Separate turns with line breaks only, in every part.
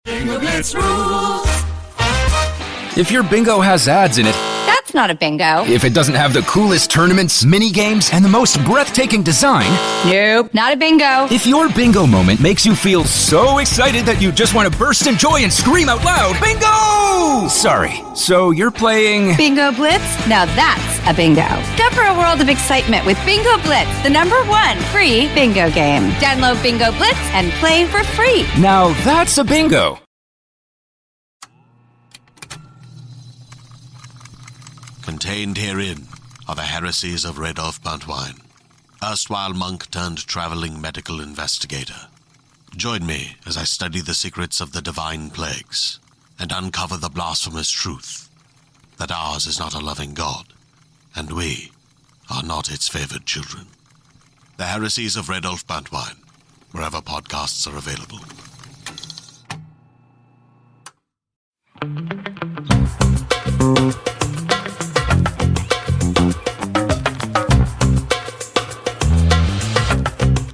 Bingo Blitz rules.
If your bingo has ads in it,
That's not a bingo.
if it doesn't have the coolest tournaments, mini games, and the most breathtaking design,
Nope, not a bingo.
if your bingo moment makes you feel so excited that you just want to burst in joy and scream out loud, bingo! Sorry, so you're playing...
Bingo Blitz? Now that's a bingo. Discover a world of excitement with Bingo Blitz, the #1 free bingo game. Download Bingo Blitz and play for free.
Now that's a bingo.
Contained herein are the heresies of Radolf Buntwine, erstwhile monk turned traveling medical investigator. Join me as I study the secrets of the divine plagues and uncover the blasphemous truth that ours is not a loving God, and we are not its favored children. The heresies of Radolf Buntwine, wherever podcasts are available.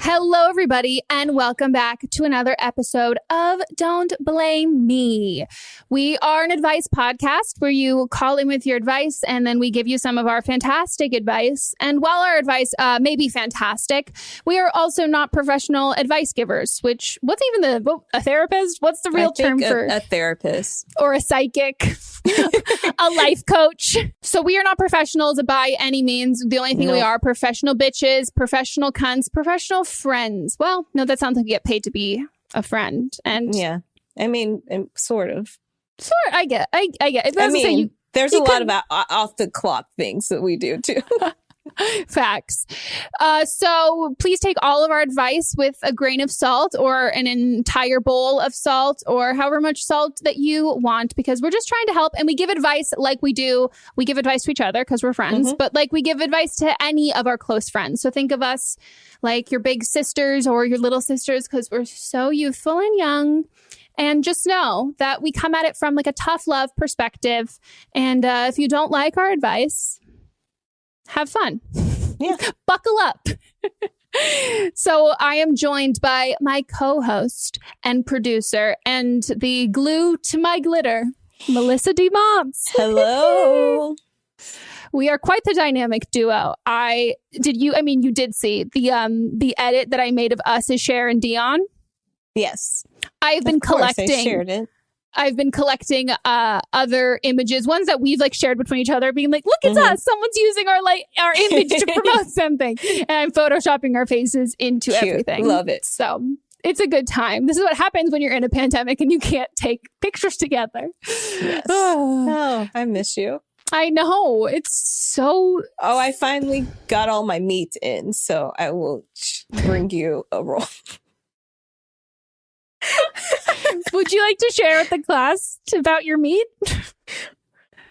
Hello, everybody, and welcome back to another episode of Don't Blame Me. We are an advice podcast where you call in with your advice, and then we give you some of our fantastic advice. And while our advice may be fantastic, we are also not professional advice givers, which, a therapist? What's the real term for
a therapist?
Or a psychic, a life coach. So we are not professionals by any means. The only thing we are professional bitches, professional cunts, professional friends. Well, no, that sounds like you get paid to be a friend. And
yeah, I mean, sort of.
I get. It.
There's a lot of off the clock things that we do too.
Facts. So please take all of our advice with a grain of salt or an entire bowl of salt or however much salt that you want, because we're just trying to help. And we give advice like we do. We give advice to each other because we're friends, but like we give advice to any of our close friends. So think of us like your big sisters or your little sisters because we're so youthful and young. And just know that we come at it from like a tough love perspective. And if you don't like our advice, have fun.
Yeah.
Buckle up. So I am joined by my co-host and producer and the glue to my glitter, Melissa D. Mobs.
Hello.
We are quite the dynamic duo. You did see the edit that I made of us as Cher and Dion?
Yes.
I've been collecting.
I shared it.
I've been collecting other images, ones that we've like shared between each other, being like, look, it's us. Someone's using our image to promote something. And I'm photoshopping our faces into everything.
Love it.
So it's a good time. This is what happens when you're in a pandemic and you can't take pictures together.
Yes. Oh, I miss you.
I know. It's so...
Oh, I finally got all my meat in, so I will bring you a roll.
Would you like to share with the class about your meat?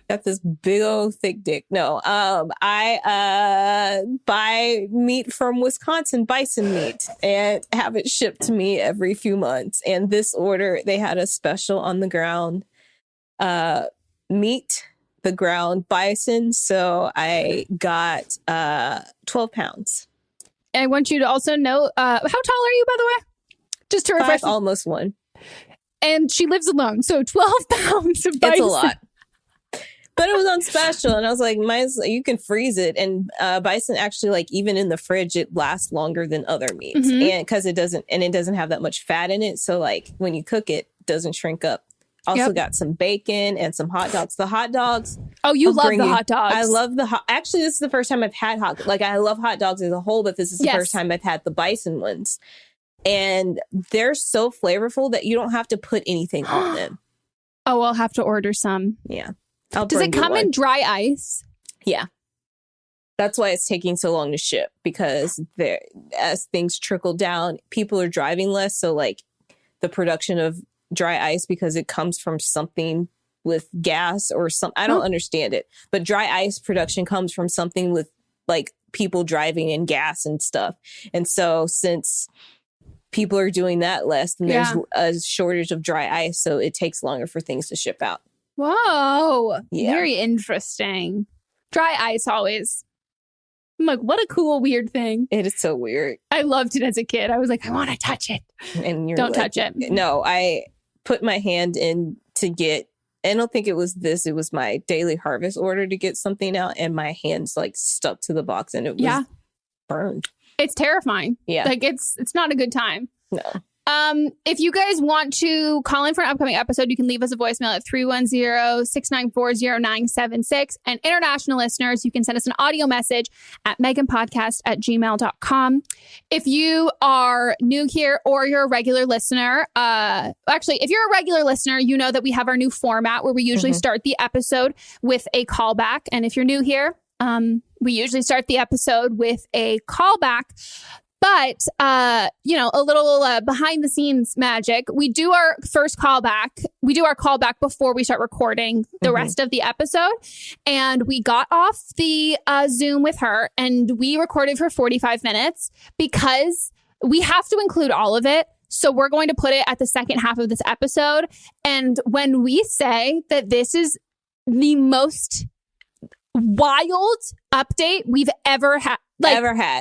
Got this big old thick dick. No, I buy meat from Wisconsin, bison meat, and have it shipped to me every few months. And this order, they had a special on the ground meat, the ground bison. So I got 12 pounds.
And I want you to also know, how tall are you, by the way? Just to refresh.
5, almost 1.
And she lives alone. So 12 pounds of bison.
It's a lot. But it was on special. And I was like, you can freeze it. And bison actually, like, even in the fridge, it lasts longer than other meats. And because it doesn't have that much fat in it. So, like, when you cook it, it doesn't shrink up. Also got some bacon and some hot dogs. The hot dogs.
Oh, you love the hot dogs.
I love the hot. Actually, this is the first time I've had I love hot dogs as a whole, but this is the first time I've had the bison ones. And they're so flavorful that you don't have to put anything on them.
Oh, I'll have to order some.
Yeah.
Does it come in dry ice?
Yeah. That's why it's taking so long to ship, because as things trickle down, people are driving less. So like the production of dry ice, because it comes from something with gas or something. I don't understand it. But dry ice production comes from something with like people driving and gas and stuff. And so since people are doing that less, and there's a shortage of dry ice, so it takes longer for things to ship out.
Whoa.
Yeah.
Very interesting. Dry ice always. I'm like, what a cool, weird thing.
It is so weird.
I loved it as a kid. I was like, I want to touch it.
And you're
Don't touch it.
No, put my hand in to get, I don't think it was this, it was my daily harvest order to get something out, and my hands like stuck to the box and it was burned.
It's terrifying.
Yeah.
Like it's not a good time.
No.
If you guys want to call in for an upcoming episode, you can leave us a voicemail at 310-694-0976. And international listeners, you can send us an audio message at meghanpodcast@gmail.com. If you are new here or you're a regular listener, actually, if you're a regular listener, you know that we have our new format where we usually start the episode with a callback. And if you're new here, we usually start the episode with a callback. But, a little behind the scenes magic. We do our first callback. We do our callback before we start recording the rest of the episode. And we got off the Zoom with her and we recorded for 45 minutes because we have to include all of it. So we're going to put it at the second half of this episode. And when we say that this is the most wild update we've ever had.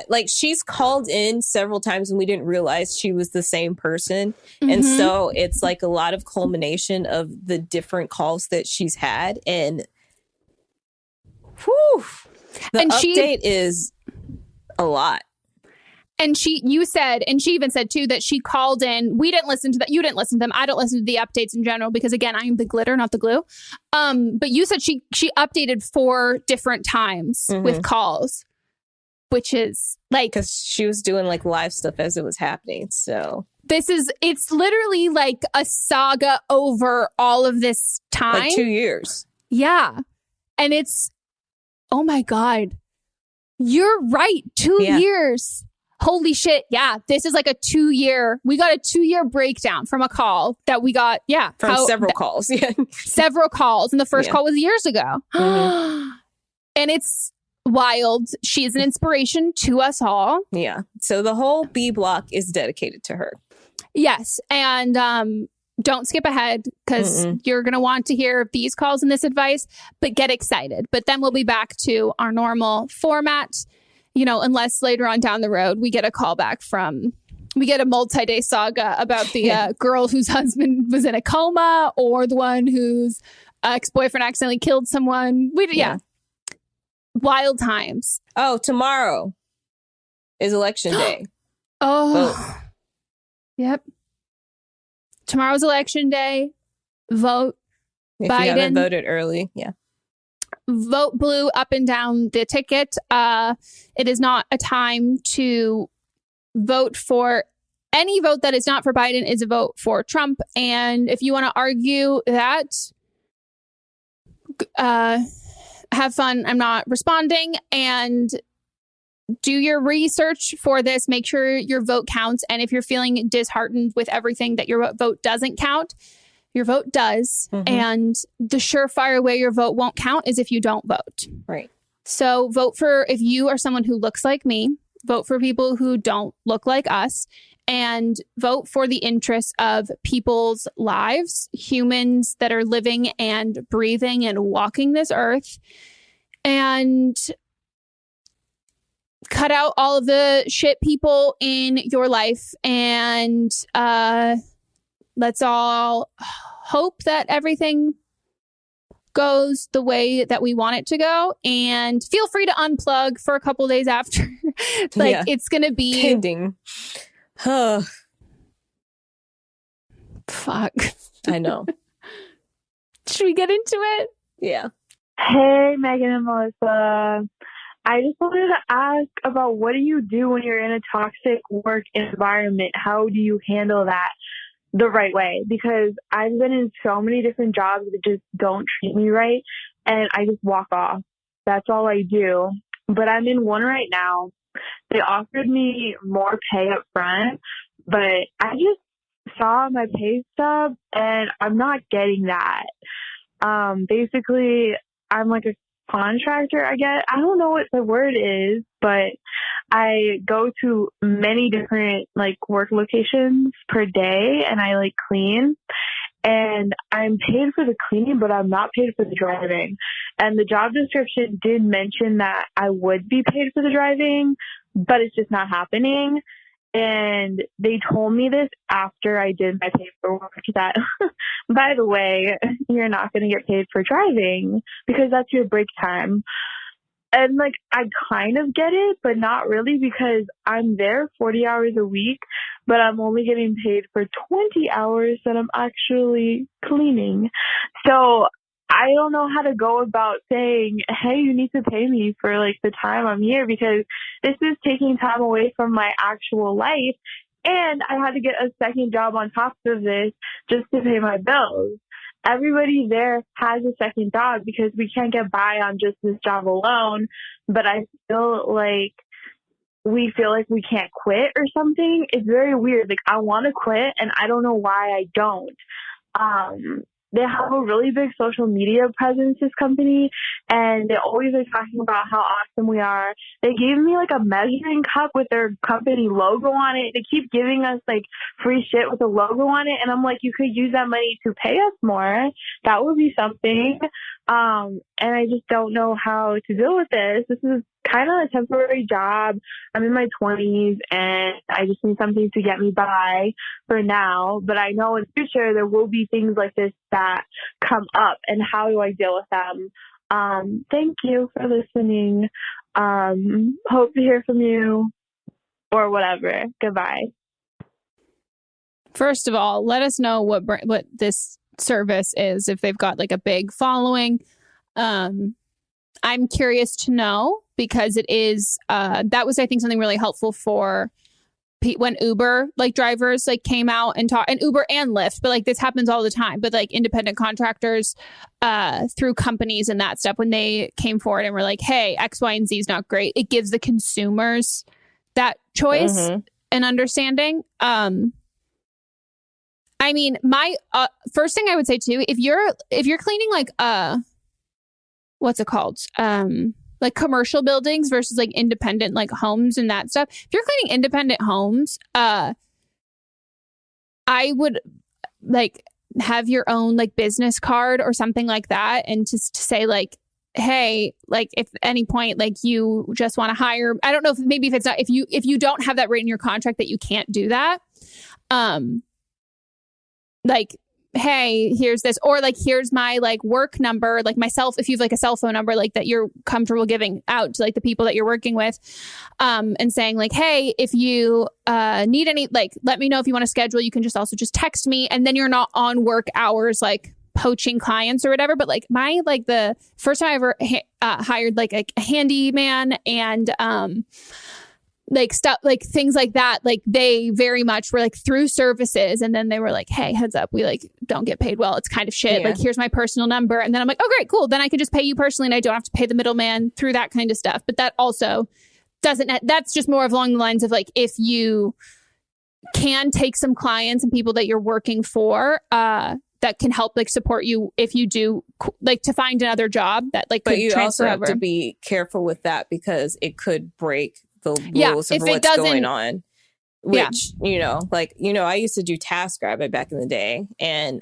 Like she's called in several times and we didn't realize she was the same person. And so it's like a lot of culmination of the different calls that she's had. And the update is a lot.
And she even said too that she called in. We didn't listen to that. You didn't listen to them. I don't listen to the updates in general because again, I am the glitter, not the glue. But you said she updated 4 different times with calls, which is like,
because she was doing like live stuff as it was happening. So
it's literally like a saga over all of this time.
Like 2 years.
Yeah. And it's, oh my God, you're right. 2 years. Holy shit. Yeah. This is like we got a 2-year breakdown from a call that we got. Yeah.
From several calls. Yeah.
Several calls. And the first call was years ago. And it's wild. She's an inspiration to us all.
Yeah. So the whole B block is dedicated to her.
Yes. And don't skip ahead because you're going to want to hear these calls and this advice, but get excited. But then we'll be back to our normal format. Unless later on down the road, we get a we get a multi-day saga about the girl whose husband was in a coma or the one whose ex-boyfriend accidentally killed someone. Wild times.
Oh, tomorrow is election day.
Vote. Yep. Tomorrow's election day. Vote.
If
Biden.
you haven't voted early. Yeah.
Vote blue up and down the ticket. It is not a time to vote for any vote that is not for Biden is a vote for Trump. And if you want to argue that, have fun. I'm not responding. And do your research for this. Make sure your vote counts. And if you're feeling disheartened with everything that your vote doesn't count, your vote does. And the surefire way your vote won't count is if you don't vote.
Right.
So vote if you are someone who looks like me, vote for people who don't look like us, and vote for the interests of people's lives, humans that are living and breathing and walking this earth. And cut out all of the shit people in your life. And let's all hope that everything goes the way that we want it to go. And feel free to unplug for a couple days after. It's going to be
pending.
Fuck.
I know.
Should we get into it?
Yeah.
Hey, Megan and Melissa. I just wanted to ask about what do you do when you're in a toxic work environment? How do you handle that the right way? Because I've been in so many different jobs that just don't treat me right, and I just walk off. That's all I do. But I'm in one right now. They offered me more pay up front, but I just saw my pay stub, and I'm not getting that. Basically, I'm like a contractor, I guess. I don't know what the word is, but I go to many different work locations per day, and I clean, and I'm paid for the cleaning, but I'm not paid for the driving. And the job description did mention that I would be paid for the driving, but it's just not happening. And they told me this after I did my paperwork that, by the way, you're not going to get paid for driving because that's your break time. And like, I kind of get it, but not really, because I'm there 40 hours a week, but I'm only getting paid for 20 hours that I'm actually cleaning. So I don't know how to go about saying, hey, you need to pay me for like the time I'm here, because this is taking time away from my actual life. And I had to get a second job on top of this just to pay my bills. Everybody there has a second job because we can't get by on just this job alone. But I feel like we can't quit or something. It's very weird. Like, I want to quit and I don't know why I don't. They have a really big social media presence, this company, and they always are talking about how awesome we are. They gave me like a measuring cup with their company logo on it. They keep giving us like free shit with a logo on it. And I'm like, you could use that money to pay us more. That would be something. And I just don't know how to deal with this. This is kind of a temporary job. I'm in my 20s and I just need something to get me by for now. But I know in the future there will be things like this that come up, and how do I deal with them? Thank you for listening. Hope to hear from you or whatever. Goodbye.
First of all, let us know what this service is, if they've got like a big following. I'm curious to know, because it is that was, I think, something really helpful for when Uber like drivers like came out and talked, and Uber and Lyft, but like this happens all the time, but like independent contractors through companies and that stuff, when they came forward and were like, hey, X, Y, and Z is not great. It gives the consumers that choice and understanding. I mean, my first thing I would say too, if you're cleaning like what's it called? Like commercial buildings versus like independent like homes and that stuff. If you're cleaning independent homes, I would like have your own like business card or something like that, and just to say like, hey, like if at any point like you just want to hire, I don't know if maybe if it's not, if you don't have that written in your contract that you can't do that, like, hey, here's this, or like, here's my like work number, like myself, if you have like a cell phone number, like that you're comfortable giving out to like the people that you're working with, and saying like, hey, if you need any, like, let me know if you want to schedule, you can just also just text me, and then you're not on work hours, like poaching clients or whatever. But like the first time I ever hired like a handyman and, like stuff, like things like that, like they very much were like through services, and then they were like, hey, heads up, we like don't get paid well, it's kind of shit, like here's my personal number. And then I'm like, oh great, cool, then I can just pay you personally and I don't have to pay the middleman through that kind of stuff. But that also that's just more of along the lines of like, if you can take some clients and people that you're working for that can help like support you if you do like to find another job that like,
but you also have
over.
to be careful with that, because it could break the rules of what's going on, which, you know, like, you know, I used to do TaskRabbit back in the day, and,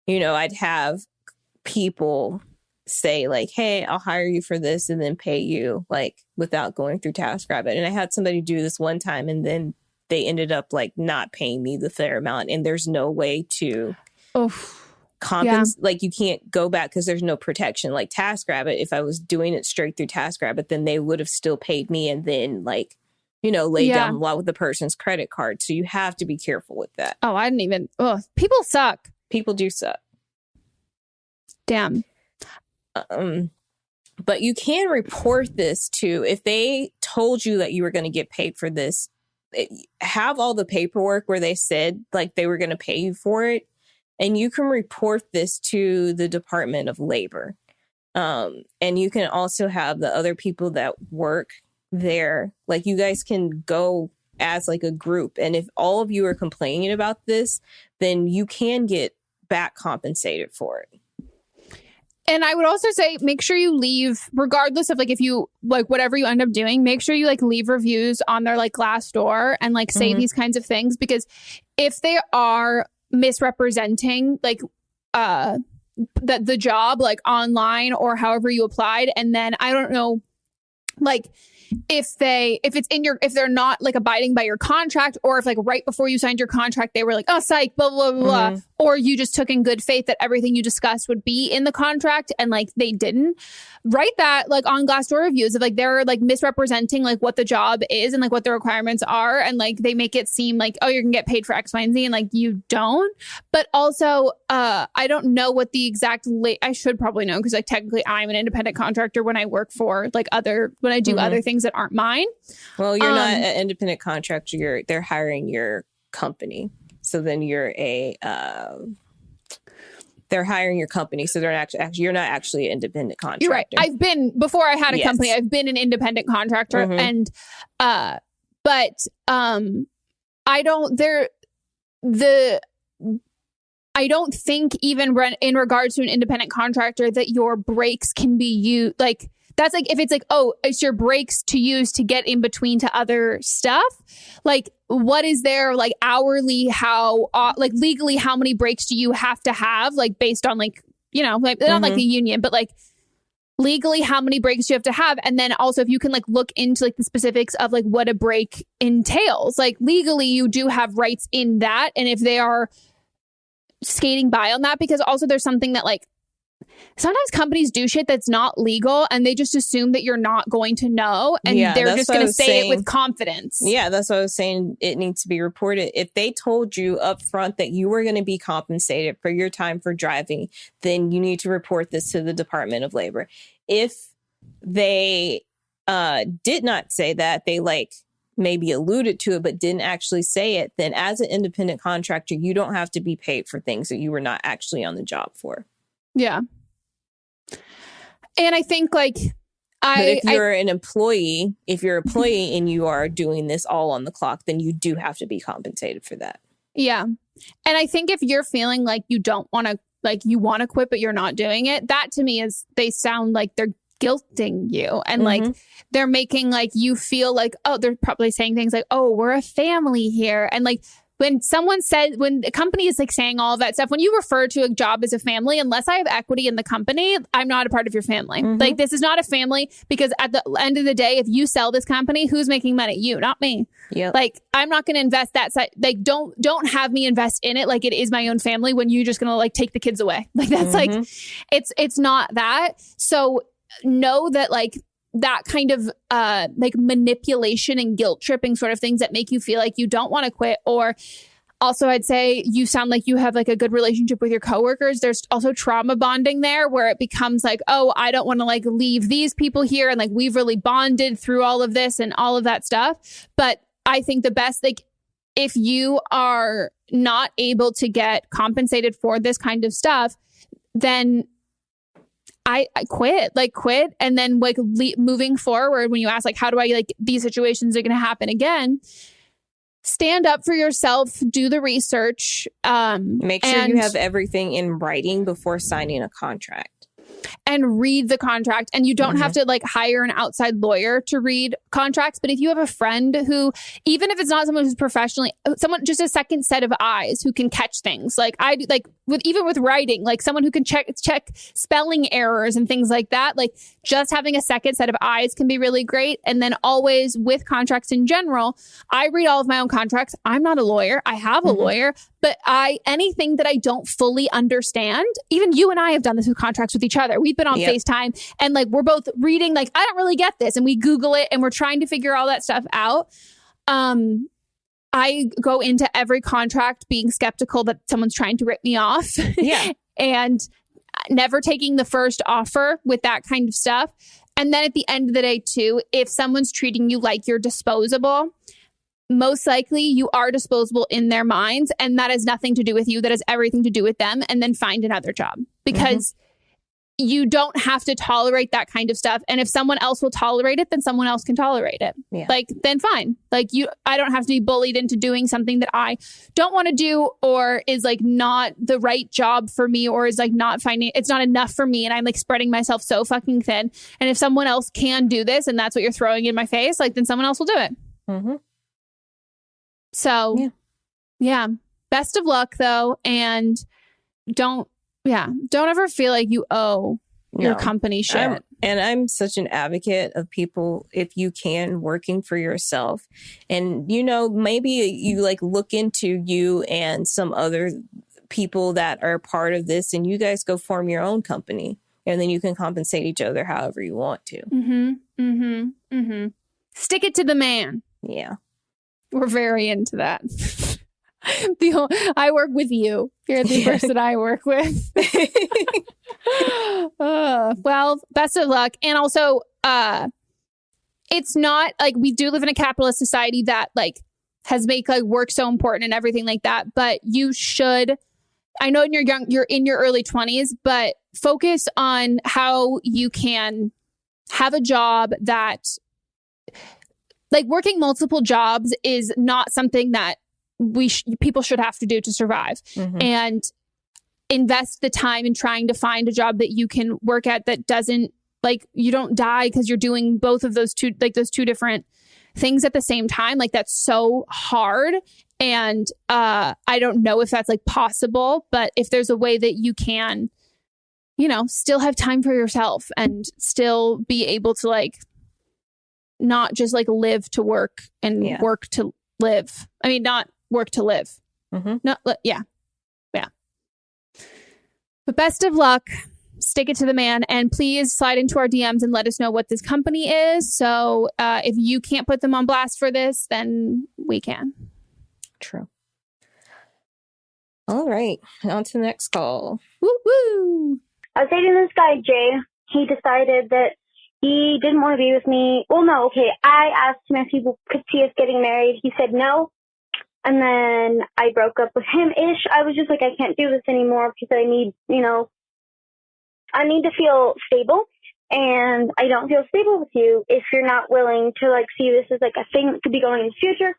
you know, I'd have people say like, hey, I'll hire you for this and then pay you like without going through TaskRabbit. And I had somebody do this one time, and then they ended up like not paying me the fair amount, and there's no way to compensate. Like you can't go back because there's no protection. Like TaskRabbit, if I was doing it straight through TaskRabbit, then they would have still paid me and then like, you know, laid down the law with the person's credit card. So you have to be careful with that.
Oh, I didn't even. Oh, people suck.
People do suck.
Damn.
But you can report this too. If they told you that you were going to get paid for this, have all the paperwork where they said like they were going to pay you for it. And you can report this to the Department of Labor. And you can also have the other people that work there. Like you guys can go as like a group. And if all of you are complaining about this, then you can get back compensated for it.
And I would also say, make sure you leave, regardless of like, if you like whatever you end up doing, make sure you like leave reviews on their like Glassdoor and like say these kinds of things, because if they are misrepresenting like the job like online or however you applied, and then I don't know like if they're not like abiding by your contract, or if like right before you signed your contract they were like, oh psych, blah blah blah, or you just took in good faith that everything you discussed would be in the contract and like they didn't, write that like on Glassdoor reviews of like they're like misrepresenting like what the job is and like what the requirements are, and like they make it seem like, oh, you're gonna get paid for X, Y, and Z, and like you don't. But also I don't know what the exact I should probably know, because like technically I'm an independent contractor when I work for like when I do other things that aren't mine.
Well, you're not an independent contractor, they're hiring your company, so then you're they're hiring your company, so they're you're not actually an independent contractor.
You're right. Before I had a company, I've been an independent contractor, and but I don't think even in regards to an independent contractor that your breaks can be used like. That's like, if it's like, oh, it's your breaks to use to get in between to other stuff. Like, what is there like hourly, like legally, how many breaks do you have to have? Like based on like, you know, like not like the union, but like legally, how many breaks do you have to have? And then also if you can like look into like the specifics of like what a break entails, like legally you do have rights in that. And if they are skating by on that, because also there's something that like, sometimes companies do shit that's not legal and they just assume that you're not going to know, and they're just going to say it with confidence. Yeah,
that's what I was saying. It needs to be reported. If they told you up front that you were going to be compensated for your time for driving, then you need to report this to the Department of Labor. If they did not say that, they like maybe alluded to it but didn't actually say it, then as an independent contractor, you don't have to be paid for things that you were not actually on the job for.
Yeah. And I think like
but if you're an employee, and you are doing this all on the clock, then you do have to be compensated for that.
Yeah. And I think if you're feeling like you don't want to, like you want to quit, but you're not doing it, that to me is, they sound like they're guilting you. And like they're making like you feel like, oh, they're probably saying things like, oh, we're a family here. And like, when a company is like saying all of that stuff, when you refer to a job as a family, unless I have equity in the company, I'm not a part of your family. Like this is not a family, because at the end of the day, if you sell this company, who's making money? You, not me. Yeah. Like I'm not going to invest that side. Like don't have me invest in it like it is my own family when you're just going to like take the kids away. Like that's like, it's not that. So know that like that kind of like manipulation and guilt tripping sort of things that make you feel like you don't want to quit. Or also I'd say you sound like you have like a good relationship with your coworkers. There's also trauma bonding there where it becomes like, oh, I don't want to like leave these people here. And like we've really bonded through all of this and all of that stuff. But I think the best, like if you are not able to get compensated for this kind of stuff, then I quit. And then like moving forward, when you ask like, how do I like these situations are going to happen again? Stand up for yourself, do the research.
Make sure you have everything in writing before signing a contract.
And read the contract. And you don't have to like hire an outside lawyer to read contracts. But if you have a friend who, even if it's not someone who's professionally, someone just a second set of eyes who can catch things. Like I like even with writing, like someone who can check spelling errors and things like that. Like just having a second set of eyes can be really great. And then always with contracts in general, I read all of my own contracts. I'm not a lawyer. I have a lawyer, but anything that I don't fully understand, even you and I have done this with contracts with each other. We've been on FaceTime and like we're both reading like, I don't really get this, and we Google it and we're trying to figure all that stuff out. I go into every contract being skeptical that someone's trying to rip me off. Yeah. And never taking the first offer with that kind of stuff. And then at the end of the day too, if someone's treating you like you're disposable, most likely you are disposable in their minds, and that has nothing to do with you. That has everything to do with them. And then find another job, because you don't have to tolerate that kind of stuff. And if someone else will tolerate it, then someone else can tolerate it. Yeah. Like, then fine. Like I don't have to be bullied into doing something that I don't want to do, or is like not the right job for me, or is like it's not enough for me. And I'm like spreading myself so fucking thin. And if someone else can do this and that's what you're throwing in my face, like then someone else will do it. So yeah. Best of luck though. And don't ever feel like you owe your company shit.
I'm such an advocate of people, if you can, working for yourself. And, you know, maybe you like look into you and some other people that are part of this and you guys go form your own company. And then you can compensate each other however you want to.
Stick it to the man.
Yeah.
We're very into that. I work with you. You're the person I work with. Well, best of luck. And also, it's not like we do live in a capitalist society that like has made like work so important and everything like that. But you should, I know you're in your early 20s, but focus on how you can have a job that like working multiple jobs is not something that people should have to do to survive, and invest the time in trying to find a job that you can work at that doesn't like you don't die because you're doing both of those two different things at the same time. Like that's so hard. And I don't know if that's like possible, but if there's a way that you can, you know, still have time for yourself and still be able to like not just like live to work and work to live. I mean, not work to live. Yeah. But best of luck. Stick it to the man. And please slide into our DMs and let us know what this company is. So if you can't put them on blast for this, then we can.
True. All right. On to the next call.
Woo woo.
I was dating this guy, Jay. He decided that he didn't want to be with me. Well, no, okay. I asked him if he could see us getting married. He said no. And then I broke up with him-ish. I was just like, I can't do this anymore because I need, you know, I need to feel stable. And I don't feel stable with you if you're not willing to, like, see this as, like, a thing that could be going in the future.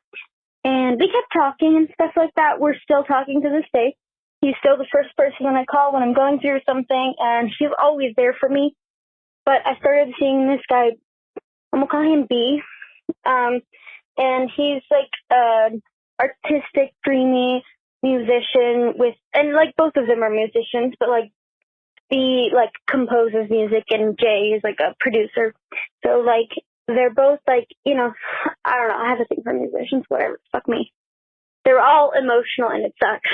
And we kept talking and stuff like that. We're still talking to this day. He's still the first person I call when I'm going through something, and he's always there for me. But I started seeing this guy, I'm going to call him B, and he's like an artistic, dreamy musician with, and like both of them are musicians, but like B like composes music and Jay is like a producer. So like they're both like, you know, I don't know, I have a thing for musicians, whatever, fuck me. They're all emotional and it sucks.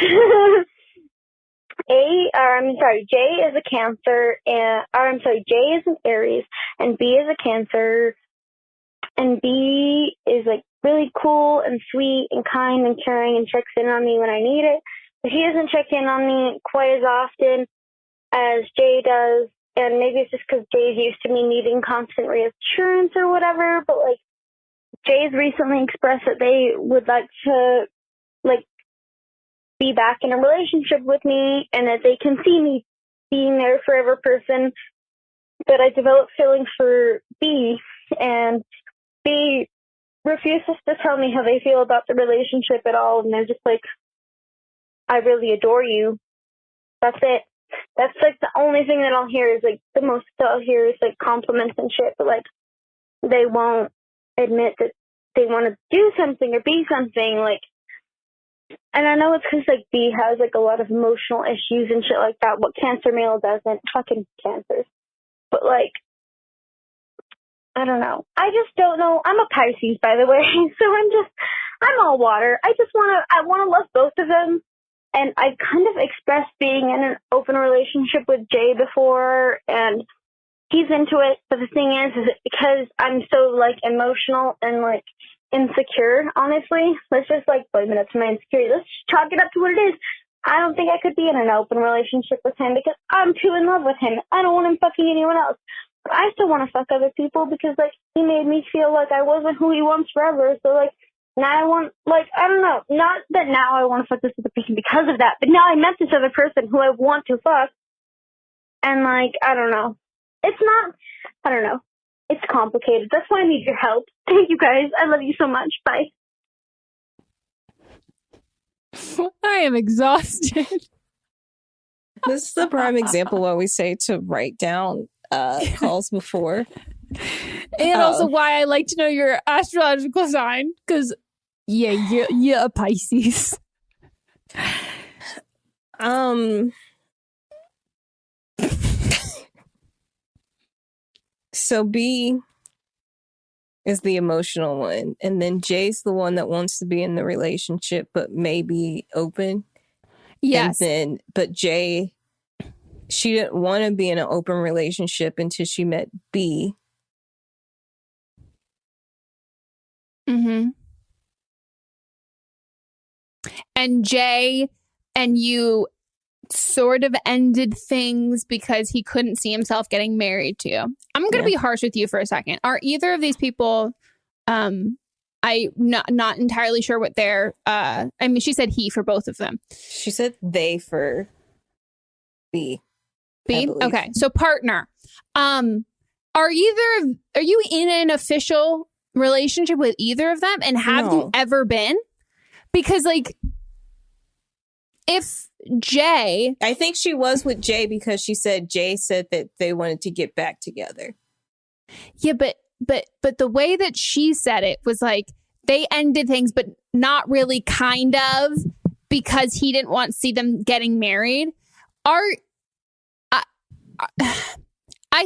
Jay is a Cancer, and Jay is an Aries, and B is a Cancer, and B is like really cool and sweet and kind and caring and checks in on me when I need it. But he doesn't check in on me quite as often as Jay does, and maybe it's just because Jay's used to me needing constant reassurance or whatever. But like Jay's recently expressed that they would like to like be back in a relationship with me and that they can see me being their forever person. But I developed feelings for B, and B refuses to tell me how they feel about the relationship at all. And they're just like, I really adore you. That's it. That's like the only thing that I'll hear is like the most I'll hear is like compliments and shit. But like they won't admit that they want to do something or be something. Like, and I know it's because like B has like a lot of emotional issues and shit like that. What Cancer male doesn't. Fucking Cancers. But like, I don't know. I just don't know. I'm a Pisces, by the way, so I'm all water. I want to love both of them. And I kind of expressed being in an open relationship with Jay before, and he's into it. But the thing is because I'm so like emotional and like insecure, honestly, let's just like blame it up to my insecurity. Let's chalk it up to what it is. I don't think I could be in an open relationship with him because I'm too in love with him. I don't want him fucking anyone else. But I still want to fuck other people because, like, he made me feel like I wasn't who he wants forever. So, like, now I want, like, I don't know. Not that now I want to fuck this other person because of that, but now I met this other person who I want to fuck. And, like, I don't know. It's not, I don't know. It's complicated. That's why I need your help. Thank you, guys. I love you so much. Bye.
I am exhausted.
This is the prime example why we say to write down calls before.
And also why I like to know your astrological sign, because you're a Pisces.
So B is the emotional one, and then J's the one that wants to be in the relationship but maybe open.
Yes.
But J, she didn't want to be in an open relationship until she met B.
Mm-hmm. And J and you sort of ended things because he couldn't see himself getting married to you. I'm going to be harsh with you for a second. Are either of these people, I'm not entirely sure what they're, I mean, she said he for both of them.
She said they for B.
B? Okay. So partner. Are you in an official relationship with either of them? And have you ever been? Because like, if Jay...
I think she was with Jay because she said Jay said that they wanted to get back together.
Yeah, but the way that she said it was like they ended things, but not really, kind of, because he didn't want to see them getting married. I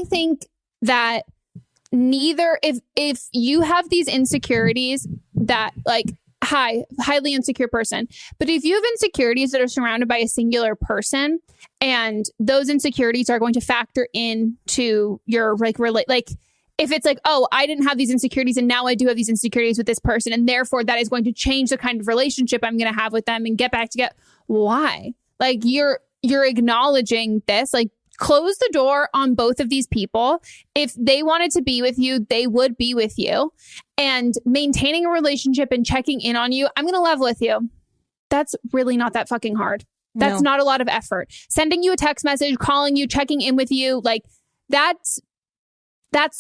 think that neither, if you have these insecurities that like, highly insecure person. But if you have insecurities that are surrounded by a singular person, and those insecurities are going to factor into your like if it's like, oh, I didn't have these insecurities and now I do have these insecurities with this person, and therefore that is going to change the kind of relationship I'm going to have with them and get back together. Why? Like you're acknowledging this, like close the door on both of these people. If they wanted to be with you, they would be with you. And maintaining a relationship and checking in on you, I'm going to level with you. That's really not that fucking hard. That's not a lot of effort. Sending you a text message, calling you, checking in with you, like that's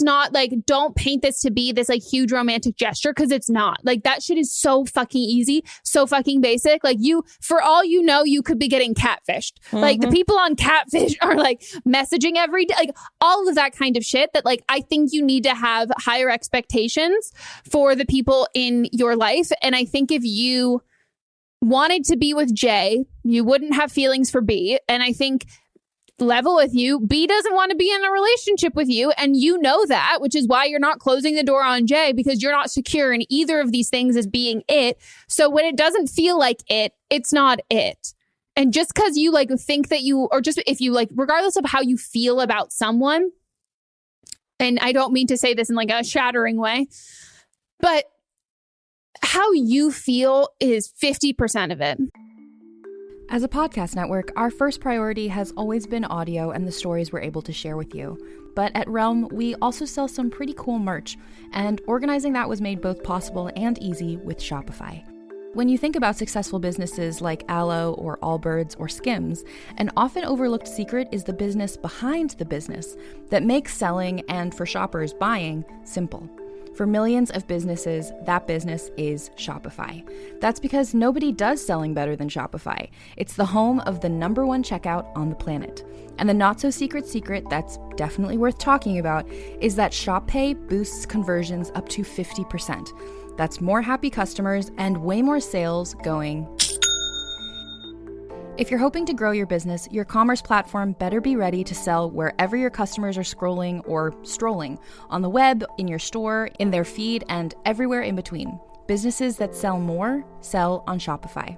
not like, don't paint this to be this like huge romantic gesture, because it's not. Like that shit is so fucking easy, so fucking basic. Like you, for all you know, you could be getting catfished. Mm-hmm. Like the people on Catfish are like messaging every day, like all of that kind of shit that like, I think you need to have higher expectations for the people in your life. And I think if you wanted to be with Jay, you wouldn't have feelings for B. And I think level with you, B doesn't want to be in a relationship with you, and you know that, which is why you're not closing the door on Jay, because you're not secure in either of these things as being it. So when it doesn't feel like it, it's not it. And just because you like think that you, or just if you like, regardless of how you feel about someone, and I don't mean to say this in like a shattering way, but how you feel is 50% of it.
As a podcast network, our first priority has always been audio and the stories we're able to share with you. But at Realm, we also sell some pretty cool merch, and organizing that was made both possible and easy with Shopify. When you think about successful businesses like Aloe or Allbirds or Skims, an often overlooked secret is the business behind the business that makes selling and, for shoppers, buying simple. For millions of businesses, that business is Shopify. That's because nobody does selling better than Shopify. It's the home of the #1 checkout on the planet. And the not-so-secret secret that's definitely worth talking about is that Shop Pay boosts conversions up to 50%. That's more happy customers and way more sales going. If you're hoping to grow your business, your commerce platform better be ready to sell wherever your customers are scrolling or strolling, on the web, in your store, in their feed, and everywhere in between. Businesses that sell more, sell on Shopify.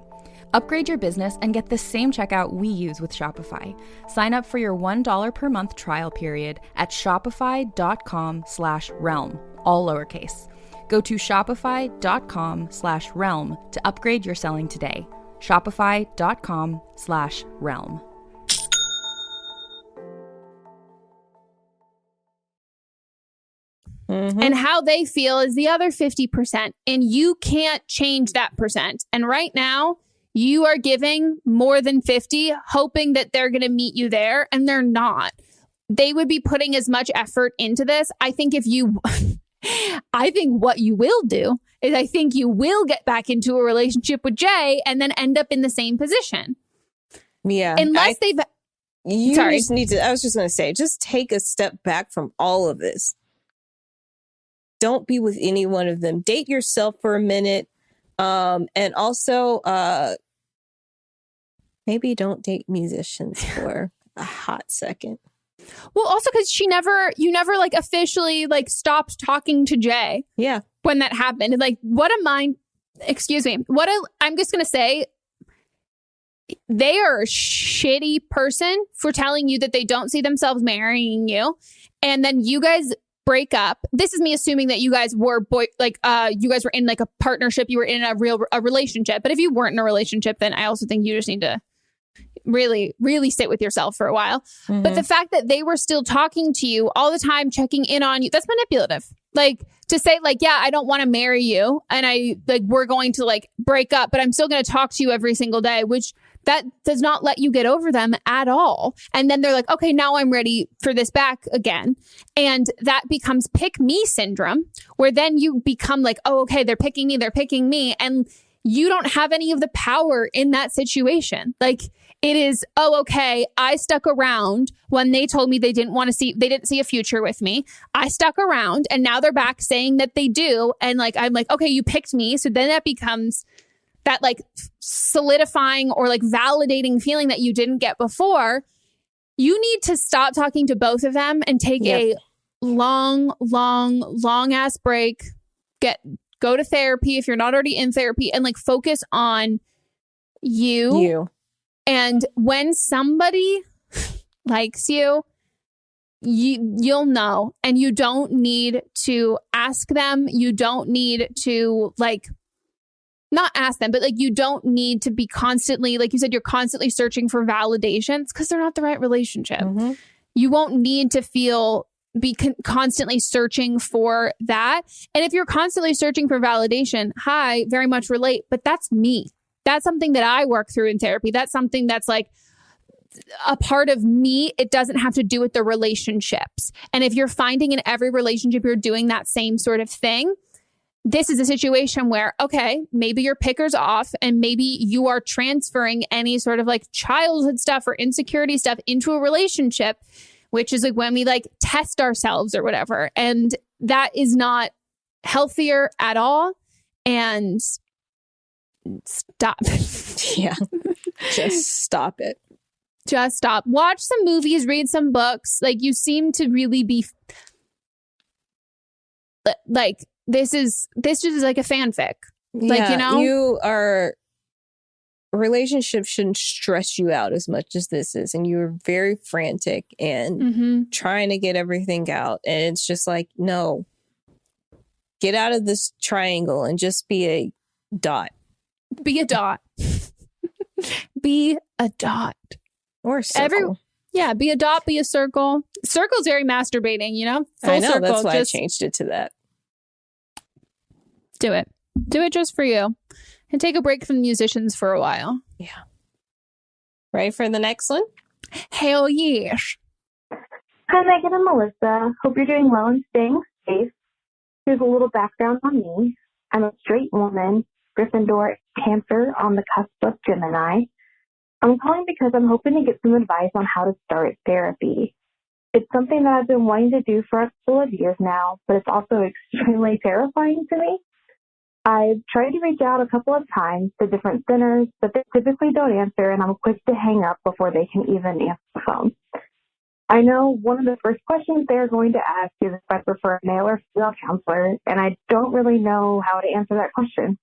Upgrade your business and get the same checkout we use with Shopify. Sign up for your $1 per month trial period at shopify.com/realm, all lowercase. Go to shopify.com/realm to upgrade your selling today. Shopify.com/realm.
And how they feel is the other 50%. And you can't change that percent. And right now, you are giving more than 50, hoping that they're going to meet you there. And they're not. They would be putting as much effort into this. I think I think what you will do is I think you will get back into a relationship with Jay and then end up in the same position.
Yeah.
Unless
just need to, I was just going to say, just take a step back from all of this. Don't be with any one of them. Date yourself for a minute. And also, maybe don't date musicians for a hot second.
Well, also because you never like officially like stopped talking to Jay.
Yeah.
When that happened. Like, I'm just going to say, they are a shitty person for telling you that they don't see themselves marrying you. And then you guys break up. This is me assuming that you guys were you guys were in like a partnership. You were in a relationship. But if you weren't in a relationship, then I also think you just need to really, really sit with yourself for a while. Mm-hmm. But the fact that they were still talking to you all the time, checking in on you, that's manipulative. Like to say like, yeah, I don't want to marry you. And we're going to like break up, but I'm still going to talk to you every single day, which that does not let you get over them at all. And then they're like, okay, now I'm ready for this back again. And that becomes pick me syndrome, where then you become like, oh, okay, they're picking me. And you don't have any of the power in that situation. Like it is, oh, okay, I stuck around when they told me they didn't see a future with me. I stuck around and now they're back saying that they do. And like, I'm like, okay, you picked me. So then that becomes that like solidifying or like validating feeling that you didn't get before. You need to stop talking to both of them and take a long ass break. Go to therapy if you're not already in therapy, and like focus on you. And when somebody likes you, you'll know, and you don't need to ask them. You don't need to like not ask them, but like you don't need to be constantly, like you said, you're constantly searching for validations because they're not the right relationship. Mm-hmm. You won't need to be constantly searching for that. And if you're constantly searching for validation, very much relate, but that's me. That's something that I work through in therapy. That's something that's like a part of me. It doesn't have to do with the relationships. And if you're finding in every relationship, you're doing that same sort of thing, this is a situation where, okay, maybe your picker's off and maybe you are transferring any sort of like childhood stuff or insecurity stuff into a relationship, which is like when we like test ourselves or whatever. And that is not healthier at all. And stop.
Yeah. Just stop it.
Just stop. Watch some movies, read some books. Like you seem to really be like, this just is like a fanfic. Like,
relationships shouldn't stress you out as much as this is. And you're very frantic and trying to get everything out. And it's just like, no, get out of this triangle and just be a dot.
Be a dot. Be a dot.
Or a circle.
Be a dot, be a circle. Circle's very masturbating, Full
I know,
circle.
that's why I changed it to that.
Do it. Do it just for you. And take a break from the musicians for a while.
Yeah. Ready for the next one?
Hell yes.
Hi, Megan and Melissa. Hope you're doing well and staying safe. Here's a little background on me. I'm a straight woman, Gryffindor, Cancer on the cusp of Gemini. I'm calling because I'm hoping to get some advice on how to start therapy. It's something that I've been wanting to do for a couple of years now, but it's also extremely terrifying to me. I've tried to reach out a couple of times to different centers, but they typically don't answer, and I'm quick to hang up before they can even answer the phone. I know one of the first questions they're going to ask is if I prefer a male or female counselor, and I don't really know how to answer that question.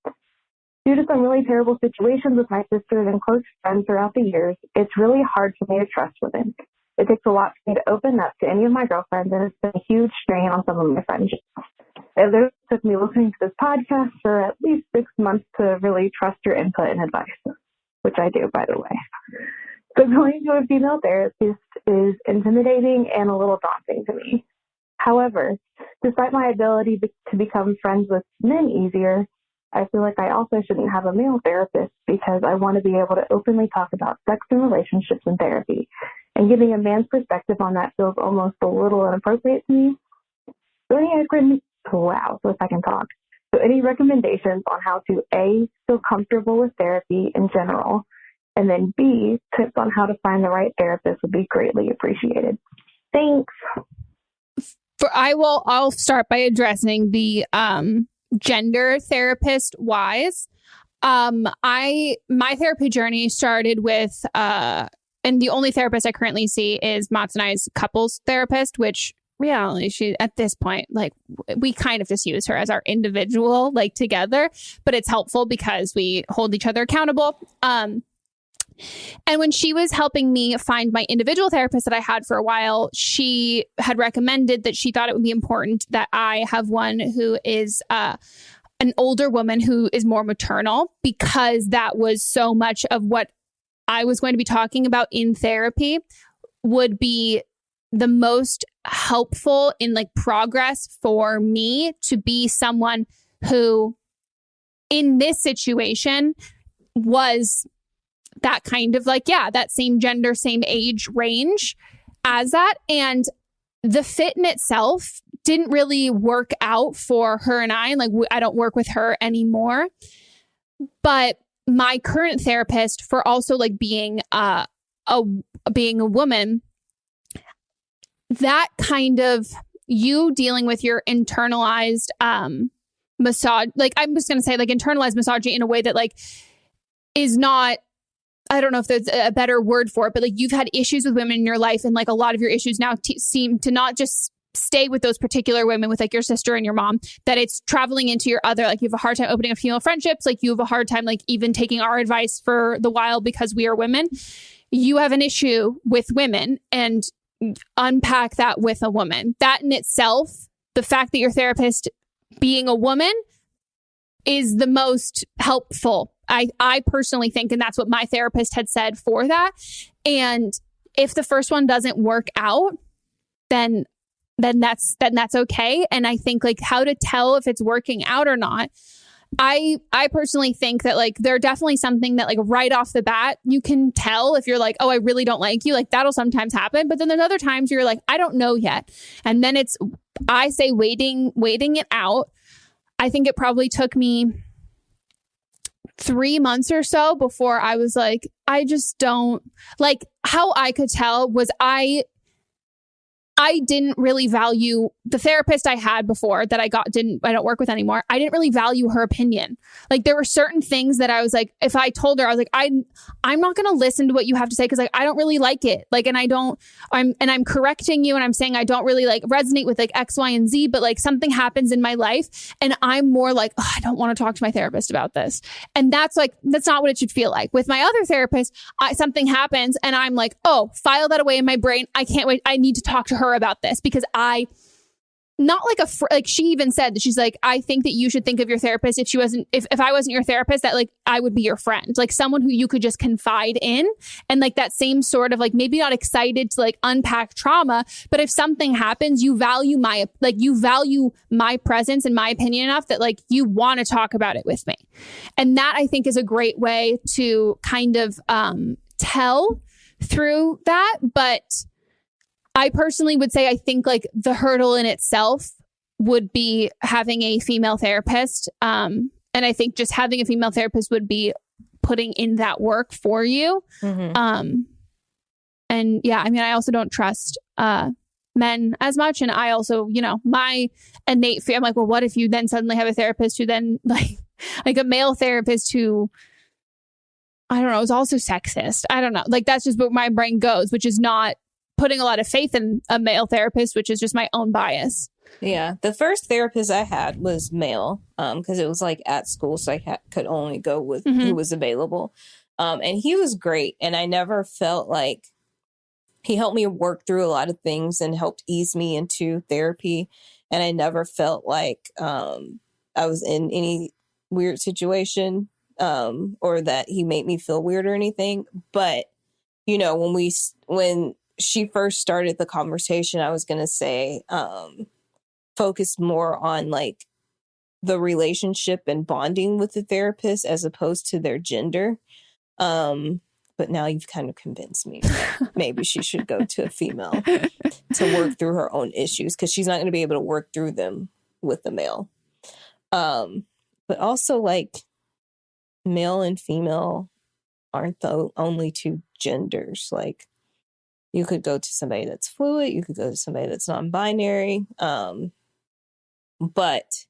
Due to some really terrible situations with my sisters and close friends throughout the years, it's really hard for me to trust women. It takes a lot for me to open up to any of my girlfriends, and it's been a huge strain on some of my friendships. It literally took me listening to this podcast for at least 6 months to really trust your input and advice, which I do, by the way. So going to a female therapist is intimidating and a little daunting to me. However, despite my ability to become friends with men easier, I feel like I also shouldn't have a male therapist because I want to be able to openly talk about sex and relationships in therapy. And giving a man's perspective on that feels almost a little inappropriate to me. So any recommendations on how to A, feel comfortable with therapy in general, and then B, tips on how to find the right therapist would be greatly appreciated. Thanks.
I'll start by addressing the gender therapist wise. My therapy journey started with and the only therapist I currently see is Mats and I's couples therapist, which reality, she at this point, like we kind of just use her as our individual, like together, but it's helpful because we hold each other accountable. And when she was helping me find my individual therapist that I had for a while, she had recommended that she thought it would be important that I have one who is an older woman who is more maternal, because that was so much of what I was going to be talking about in therapy would be the most helpful in like progress for me to be someone who in this situation was that kind of like, yeah, that same gender, same age range as that. And the fit in itself didn't really work out for her and I. And like, I don't work with her anymore. But my current therapist, for also like being a woman, that kind of you dealing with your internalized like I'm just going to say like internalized misogyny in a way that like is not, I don't know if there's a better word for it, but like you've had issues with women in your life, and like a lot of your issues now seem to not just stay with those particular women, with like your sister and your mom, that it's traveling into your other, like you have a hard time opening up female friendships, like you have a hard time like even taking our advice for the while because we are women. You have an issue with women, and unpack that with a woman. That in itself, the fact that your therapist being a woman is the most helpful. I personally think, and that's what my therapist had said for that. And if the first one doesn't work out, then that's okay. And I think like how to tell if it's working out or not. I personally think that like there are definitely something that like right off the bat you can tell if you're like, oh, I really don't like you. Like that'll sometimes happen. But then there's other times you're like, I don't know yet. And then I say waiting it out. I think it probably took me 3 months or so before I was like, I just don't like. How I could tell was I didn't really value the therapist I had before that I don't work with anymore. I didn't really value her opinion. Like there were certain things that I was like, if I told her, I was like, I'm not going to listen to what you have to say, because like I don't really like it. Like, and I'm correcting you, and I'm saying I don't really like resonate with like X, Y, and Z, but like something happens in my life and I'm more like, oh, I don't want to talk to my therapist about this. And that's not what it should feel like. With my other therapist, something happens and I'm like, oh, file that away in my brain. I can't wait. I need to talk to her about this, because not like like she even said that she's like, I think that you should think of your therapist if I wasn't your therapist, that like I would be your friend, like someone who you could just confide in, and like that same sort of like maybe not excited to like unpack trauma, but if something happens, you value my presence and my opinion enough that like you want to talk about it with me. And that I think is a great way to kind of tell through that. But I personally would say I think like the hurdle in itself would be having a female therapist. And I think just having a female therapist would be putting in that work for you. Mm-hmm. And yeah, I mean, I also don't trust men as much. And I also, my innate fear, I'm like, well, what if you then suddenly have a therapist who then like a male therapist who, I don't know, is also sexist. I don't know. Like that's just where my brain goes, which is not putting a lot of faith in a male therapist, which is just my own bias.
Yeah. The first therapist I had was male, because it was like at school. So I could only go with who was available. And he was great. And I never felt like he helped me work through a lot of things and helped ease me into therapy. And I never felt like I was in any weird situation or that he made me feel weird or anything. But, when she first started the conversation, I was going to say, focus more on like the relationship and bonding with the therapist as opposed to their gender. But now you've kind of convinced me that maybe she should go to a female to work through her own issues, because she's not going to be able to work through them with the male. But also like male and female aren't the only two genders. Like, you could go to somebody that's fluid. You could go to somebody that's non-binary. But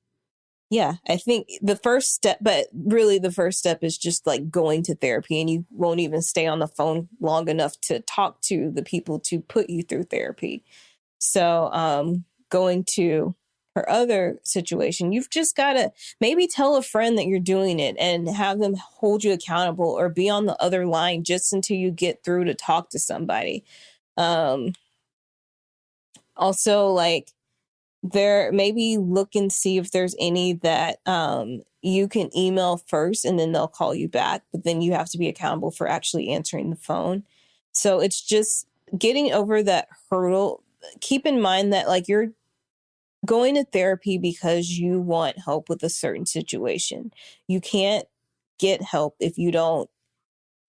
Yeah, I think the first step, but really the first step is just like going to therapy, and you won't even stay on the phone long enough to talk to the people to put you through therapy. So going to her other situation, you've just got to maybe tell a friend that you're doing it and have them hold you accountable, or be on the other line just until you get through to talk to somebody. Also, like, there, maybe look and see if there's any that you can email first and then they'll call you back, but then you have to be accountable for actually answering the phone. So it's just getting over that hurdle. Keep in mind that, like, you're going to therapy because you want help with a certain situation. You can't get help if you don't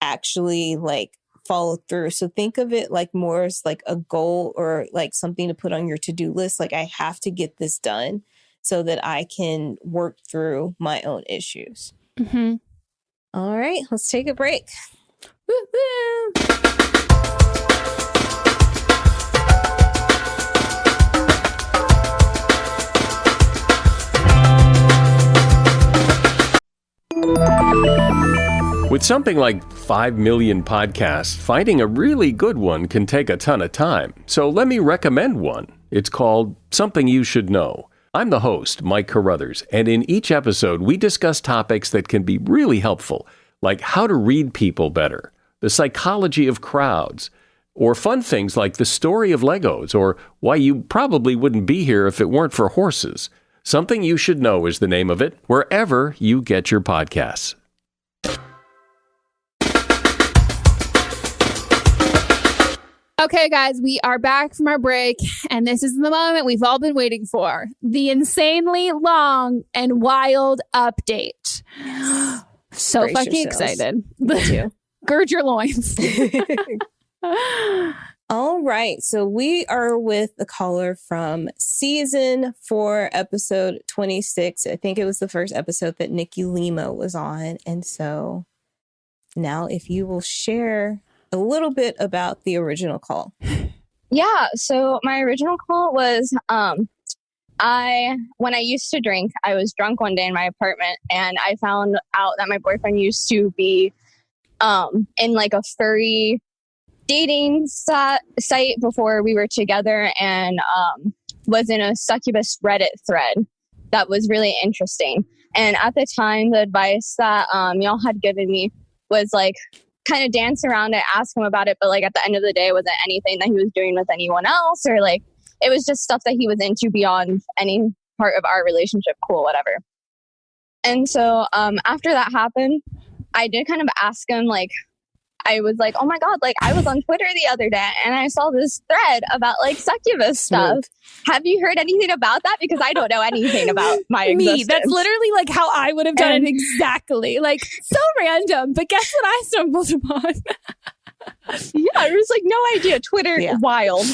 actually, like, follow through. So think of it like more as like a goal, or like something to put on your to-do list. Like, I have to get this done so that I can work through my own issues.
Mm-hmm.
All right, let's take a break.
Woo-hoo.
With something like 5 million podcasts, finding a really good one can take a ton of time. So let me recommend one. It's called Something You Should Know. I'm the host, Mike Carruthers, and in each episode, we discuss topics that can be really helpful, like how to read people better, the psychology of crowds, or fun things like the story of Legos, or why you probably wouldn't be here if it weren't for horses. Something You Should Know is the name of it, wherever you get your podcasts.
Okay, guys, we are back from our break, and this is the moment we've all been waiting for. The insanely long and wild update. So
Brace
fucking
yourselves.
excited.
Me too.
Gird your loins.
All right. So we are with the caller from season 4, episode 26. I think it was the first episode that Nikki Lima was on. And so now if you will share a little bit about the original call.
Yeah. So my original call was, when I used to drink, I was drunk one day in my apartment, and I found out that my boyfriend used to be in like a furry dating site before we were together, and was in a succubus Reddit thread that was really interesting. And at the time, the advice that y'all had given me was like, kind of dance around it, ask him about it, but like at the end of the day, it wasn't anything that he was doing with anyone else, or like it was just stuff that he was into beyond any part of our relationship. Cool, whatever. And so after that happened, I did kind of ask him, like, I was like, oh my God, like I was on Twitter the other day and I saw this thread about like succubus stuff. Have you heard anything about that? Because I don't know anything about my existence.
That's literally like how I would have done it exactly. Like, so random, but guess what I stumbled upon?
Yeah, I was like, no idea. Twitter, wild.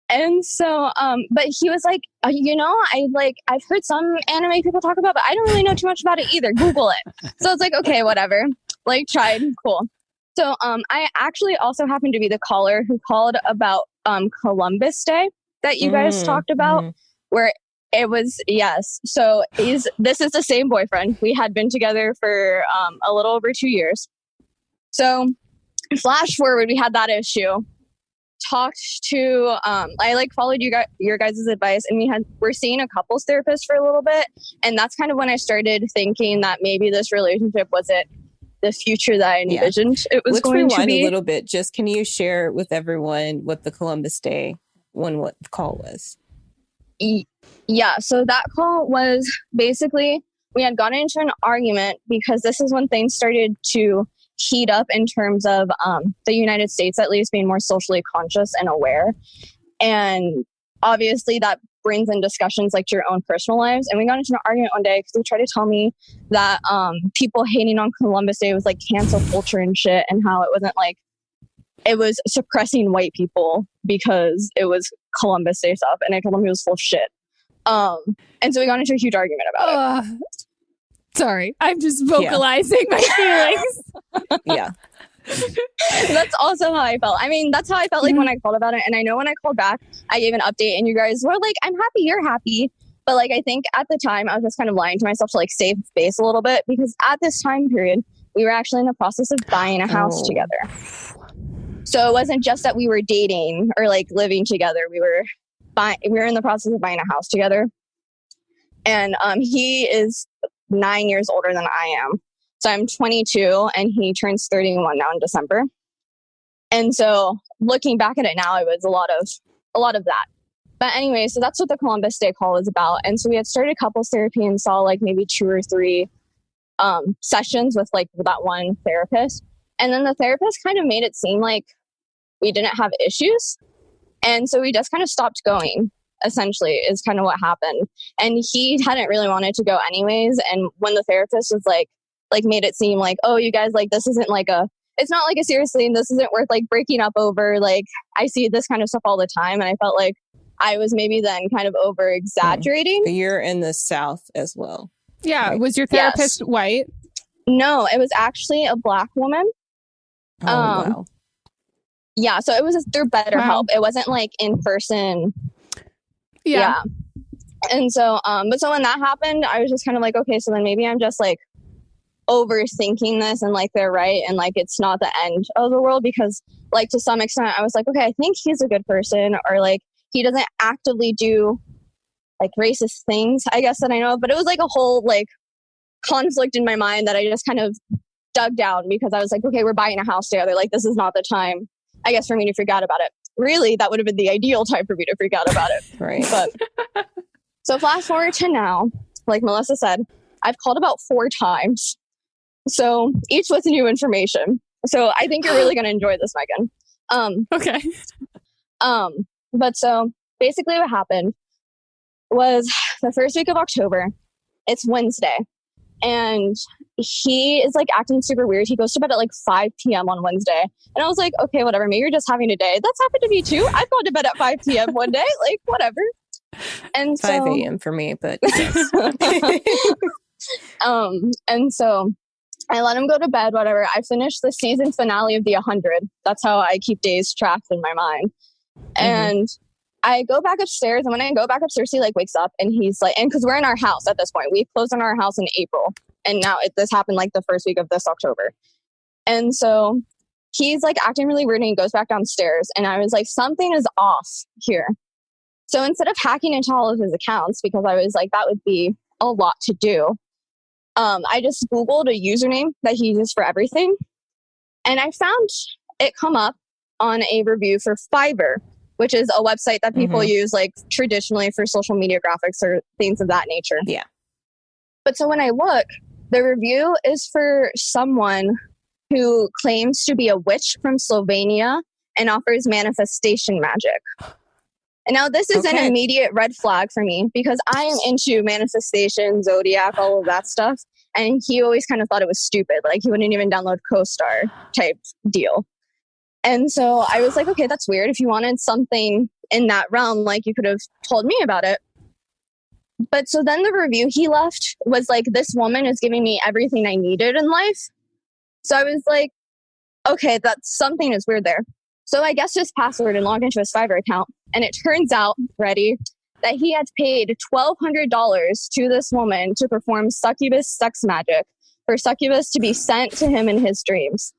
And so, but he was like, you know, I've heard some anime people talk about, but I don't really know too much about it either. Google it. So it's like, okay, whatever. Like, tried. Cool. So I actually also happened to be the caller who called about Columbus Day that you guys talked about, where it was, yes. So this is the same boyfriend. We had been together for a little over 2 years. So flash forward, we had that issue. Talked to, I like followed your guys' advice, and we're seeing a couples therapist for a little bit. And that's kind of when I started thinking that maybe this relationship wasn't the future that I envisioned it was going to be. Let's rewind
a little bit. Just, can you share with everyone what the Columbus Day what the call was?
Yeah. So that call was basically, we had gotten into an argument because this is when things started to heat up in terms of the United States, at least, being more socially conscious and aware. And obviously that brings in discussions like to your own personal lives. And we got into an argument one day because he tried to tell me that people hating on Columbus Day was like cancel culture and shit, and how it wasn't like, it was suppressing white people because it was Columbus Day stuff. And I told him he was full of shit. And so we got into a huge argument about it.
Sorry, I'm just vocalizing my feelings.
Yeah.
That's also how I felt. I mean, that's how I felt like when I called about it. And I know when I called back, I gave an update and you guys were like, I'm happy you're happy. But like, I think at the time I was just kind of lying to myself to like save face a little bit, because at this time period, we were actually in the process of buying a house together. So it wasn't just that we were dating or like living together. We were in the process of buying a house together. And he is 9 years older than I am. So I'm 22 and he turns 31 now in December. And so looking back at it now, it was a lot of that. But anyway, so that's what the Columbus Day call is about. And so we had started couples therapy and saw like maybe 2 or 3 sessions with like that one therapist. And then the therapist kind of made it seem like we didn't have issues. And so we just kind of stopped going, essentially, is kind of what happened. And he hadn't really wanted to go anyways. And when the therapist was like made it seem like, oh, you guys, like, this isn't like it's not like a serious thing. This isn't worth like breaking up over. Like, I see this kind of stuff all the time. And I felt like I was maybe then kind of over exaggerating.
You're in the South as well.
Yeah. Right? Was your therapist white?
No, it was actually a Black woman.
Oh, wow.
Yeah. So it was through BetterHelp. It wasn't like in person. Yeah. And so, but so when that happened, I was just kind of like, okay, so then maybe I'm just like overthinking this and like they're right. And like, it's not the end of the world, because like to some extent I was like, okay, I think he's a good person, or like he doesn't actively do like racist things, I guess, that I know of. But it was like a whole like conflict in my mind that I just kind of dug down, because I was like, okay, we're buying a house together. Like, this is not the time, I guess, for me to freak out about it. Really, that would have been the ideal time for me to freak out about it.
Right.
But so flash forward to now, like Melissa said, I've called about 4 times. So each with new information. So I think you're really going to enjoy this, Megan.
Okay.
But so basically what happened was the first week of October. It's Wednesday. And he is like acting super weird. He goes to bed at like 5 p.m. on Wednesday. And I was like, okay, whatever. Maybe you're just having a day. That's happened to me too. I've gone to bed at 5 p.m. one day. Like, whatever. And
5 a.m. for me, but yes.
And so I let him go to bed, whatever. I finished the season finale of The 100. That's how I keep days tracked in my mind. And I go back upstairs, and when I go back upstairs, he like wakes up and he's like, and because we're in our house at this point, we closed on our house in April, and now this happened like the first week of this October. And so he's like acting really weird, and he goes back downstairs, and I was like, something is off here. So instead of hacking into all of his accounts, because I was like, that would be a lot to do, I just Googled a username that he uses for everything, and I found it come up on a review for Fiverr, which is a website that people use like traditionally for social media graphics or things of that nature.
Yeah.
But so when I look, the review is for someone who claims to be a witch from Slovenia and offers manifestation magic. And now this is an immediate red flag for me, because I am into manifestation, zodiac, all of that stuff. And he always kind of thought it was stupid. Like he wouldn't even download CoStar type deal. And so I was like, okay, that's weird. If you wanted something in that realm, like you could have told me about it. But so then the review he left was like, this woman is giving me everything I needed in life. So I was like, okay, that's something is weird there. So I guess just password and log into his Fiverr account. And it turns out, ready, that he had paid $1,200 to this woman to perform succubus sex magic for succubus to be sent to him in his dreams.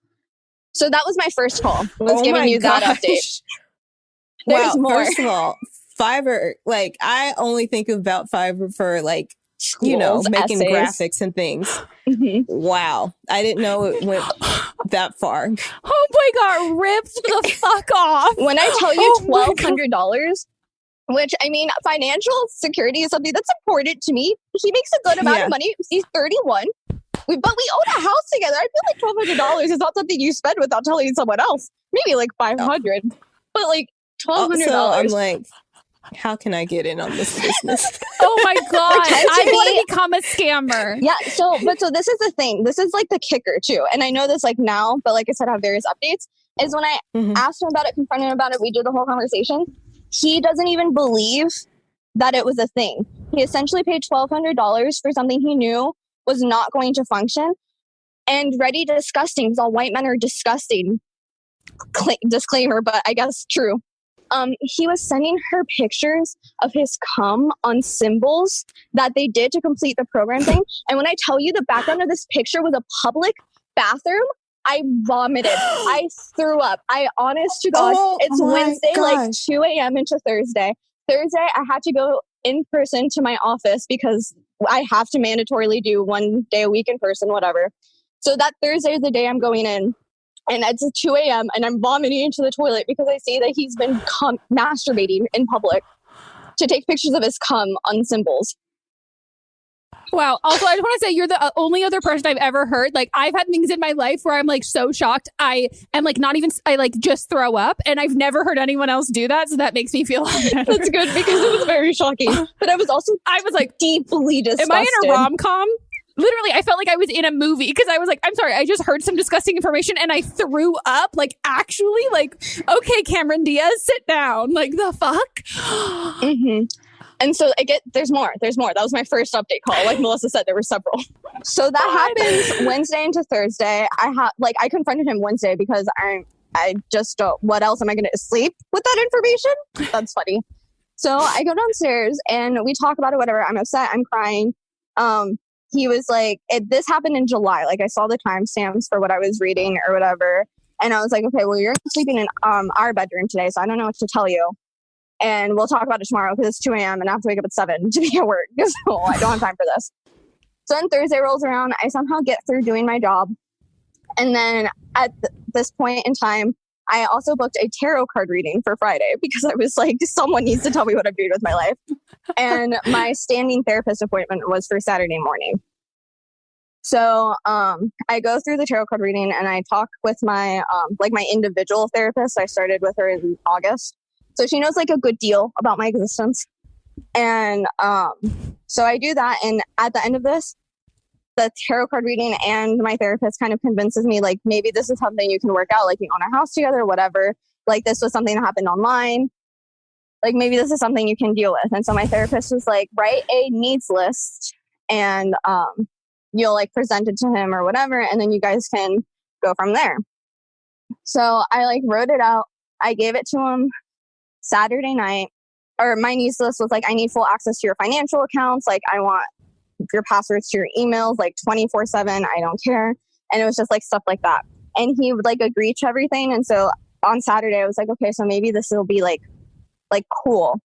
So that was my first call, was giving you that update. There's more.
First of all, Fiverr, like I only think about Fiverr for like,
Schools,
you know, making
essays.
graphics and things. Wow. I didn't know it went that far.
Oh my God, ripped the fuck off.
When I tell you $1,200, which I mean, financial security is something that's important to me. He makes a good amount of money. He's 31. But we own a house together. I feel like $1,200 is not something you spend without telling someone else. Maybe like $500, but like $1,200.
So I'm like, how can I get in on this business?
Oh my God. I want to become a scammer.
Yeah. So this is the thing. This is like the kicker too. And I know this like now, but like I said, I have various updates, is when I asked him about it, confronted him about it, we did the whole conversation. He doesn't even believe that it was a thing. He essentially paid $1,200 for something he knew was not going to function. And ready disgusting, because all white men are disgusting. Disclaimer, but I guess true. he was sending her pictures of his cum on symbols that they did to complete the program thing. And when I tell you the background of this picture was a public bathroom, I vomited. I threw up. Honest to God, it's Wednesday, like 2 a.m. into Thursday. Thursday, I had to go in person to my office because I have to mandatorily do 1 day a week in person, whatever. So that Thursday is the day I'm going in. And it's 2 a.m. and I'm vomiting into the toilet because I see that he's been masturbating in public to take pictures of his cum on symbols.
Wow. Also, I just want to say you're the only other person I've ever heard. Like, I've had things in my life where I'm like so shocked. I am like I like just throw up, and I've never heard anyone else do that. So that makes me feel better.
That's good because it was very shocking. But I was like deeply disgusted.
Am I in a rom-com? Literally, I felt like I was in a movie because I was like, I'm sorry, I just heard some disgusting information and I threw up. Like, actually, like, okay, Cameron Diaz, sit down. Like, the fuck?
Mm-hmm. And so there's more. That was my first update call. Like Melissa said, there were several. So that happens Wednesday into Thursday. I confronted him Wednesday because I just don't, what else am I going to sleep with that information? That's funny. So I go downstairs and we talk about it, whatever. I'm upset. I'm crying. He was like, this happened in July. Like I saw the timestamps for what I was reading or whatever. And I was like, okay, well, you're sleeping in our bedroom today. So I don't know what to tell you. And we'll talk about it tomorrow because it's 2 a.m. and I have to wake up at 7 to be at work. So I don't have time for this. So then Thursday rolls around. I somehow get through doing my job. And then at this point in time, I also booked a tarot card reading for Friday because I was like, someone needs to tell me what I'm doing with my life. And my standing therapist appointment was for Saturday morning. So I go through the tarot card reading and I talk with my my individual therapist. I started with her in August. So she knows like a good deal about my existence. And so I do that. And at the end of this, the tarot card reading and my therapist kind of convinces me like, maybe this is something you can work out, like you own a house together, whatever. Like this was something that happened online. Like maybe this is something you can deal with. And so my therapist was like, write a needs list and you'll like present it to him or whatever. And then you guys can go from there. So I like wrote it out. I gave it to him Saturday night. Or my needs list was like, I need full access to your financial accounts. Like I want your passwords to your emails, like 24/7. I don't care. And it was just like stuff like that. And he would like agree to everything. And so on Saturday, I was like, okay, so maybe this will be like cool.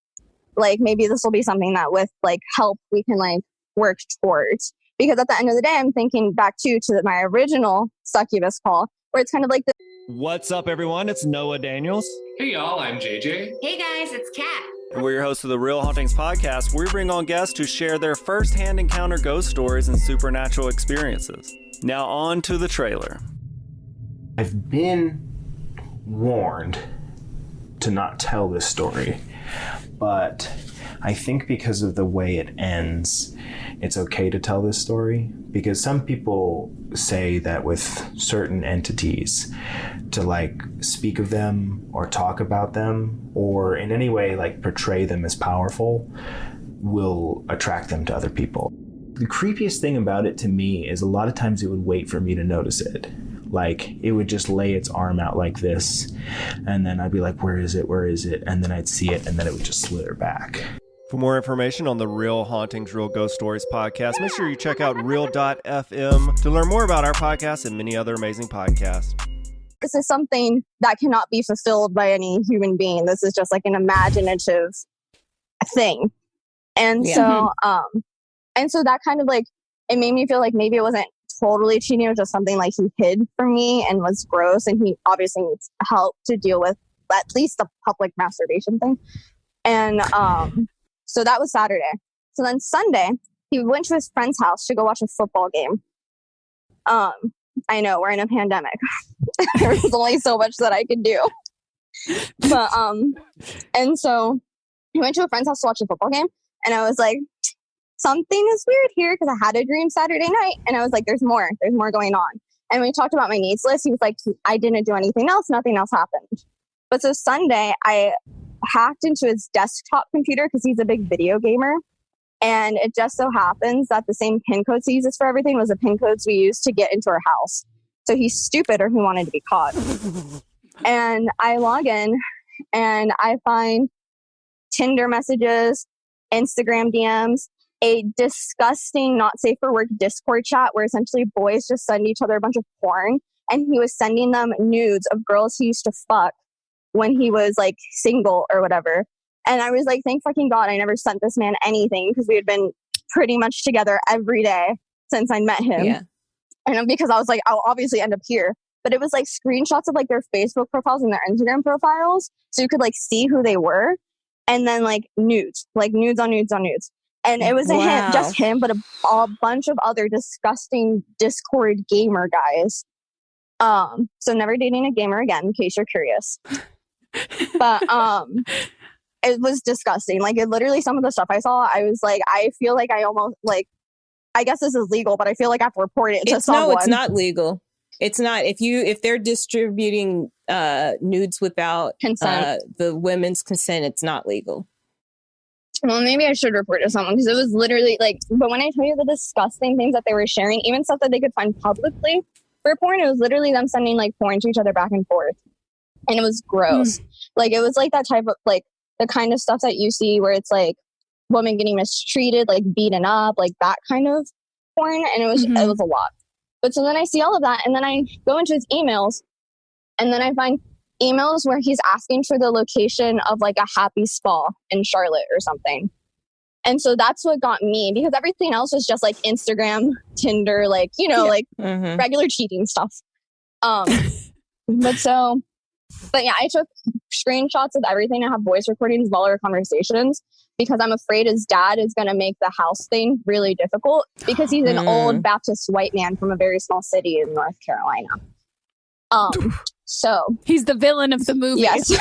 Like maybe this will be something that with like help we can like work towards. Because at the end of the day, I'm thinking back to my original succubus call, where it's kind of like the.
What's up, everyone? It's Noah Daniels.
Hey, y'all. I'm JJ.
Hey, guys. It's Kat.
And we're your hosts of the Real Hauntings podcast, where we bring on guests who share their first-hand encounter ghost stories and supernatural experiences. Now on to the trailer.
I've been warned to not tell this story, but I think because of the way it ends, it's okay to tell this story, because some people say that with certain entities, to like speak of them or talk about them or in any way like portray them as powerful will attract them to other people. The creepiest thing about it to me is a lot of times it would wait for me to notice it. Like it would just lay its arm out like this, and then I'd be like, where is it? Where is it? And then I'd see it, and then it would just slither back.
For more information on the Real Hauntings, Real Ghost Stories podcast, make sure you check out real.fm to learn more about our podcast and many other amazing podcasts.
This is something that cannot be fulfilled by any human being. This is just like an imaginative thing. And so that kind of like, it made me feel like maybe it wasn't totally cheating. It was just something like he hid from me and was gross. And he obviously needs help to deal with at least the public masturbation thing. And so that was Saturday. So then Sunday, he went to his friend's house to go watch a football game. I know, we're in a pandemic. There was only so much that I could do. But, and so he went to a friend's house to watch a football game. And I was like, something is weird here, because I had a dream Saturday night. And I was like, there's more going on. And when we talked about my needs list, he was like, I didn't do anything else. Nothing else happened. But so Sunday, I hacked into his desktop computer because he's a big video gamer. And it just so happens that the same PIN codes he uses for everything was the PIN codes we used to get into our house. So he's stupid, or he wanted to be caught. And I log in and I find Tinder messages, Instagram DMs, a disgusting, not safe for work Discord chat where essentially boys just send each other a bunch of porn. And he was sending them nudes of girls he used to fuck when he was like single or whatever. And I was like, thank fucking God I never sent this man anything, because we had been pretty much together every day since I met him.
Yeah.
And because I was like, I'll obviously end up here. But it was like screenshots of like their Facebook profiles and their Instagram profiles. So you could like see who they were. And then like nudes on nudes. And it was him, just him, but a bunch of other disgusting Discord gamer guys. So never dating a gamer again, in case you're curious. But it was disgusting. Like, it literally, some of the stuff I saw, I was like, I feel like I almost like, I guess this is legal, but I feel like I have to report it to someone.
No, it's not legal. It's not. If they're distributing nudes without
consent,
the women's consent, it's not legal.
Well, maybe I should report to someone, because it was literally like, but when I tell you the disgusting things that they were sharing, even stuff that they could find publicly for porn, it was literally them sending like porn to each other back and forth. And it was gross. Like, it was like that type of like the kind of stuff that you see where it's like women getting mistreated, like beaten up, like that kind of porn. And it was a lot. But so then I see all of that, and then I go into his emails, and then I find emails where he's asking for the location of like a happy spa in Charlotte or something. And so that's what got me, because everything else was just like Instagram, Tinder, like, you know, like regular cheating stuff. But yeah, I took screenshots of everything. I have voice recordings of all our conversations, because I'm afraid his dad is going to make the house thing really difficult, because he's an old Baptist white man from a very small city in North Carolina. So
he's the villain of the movie.
Yes.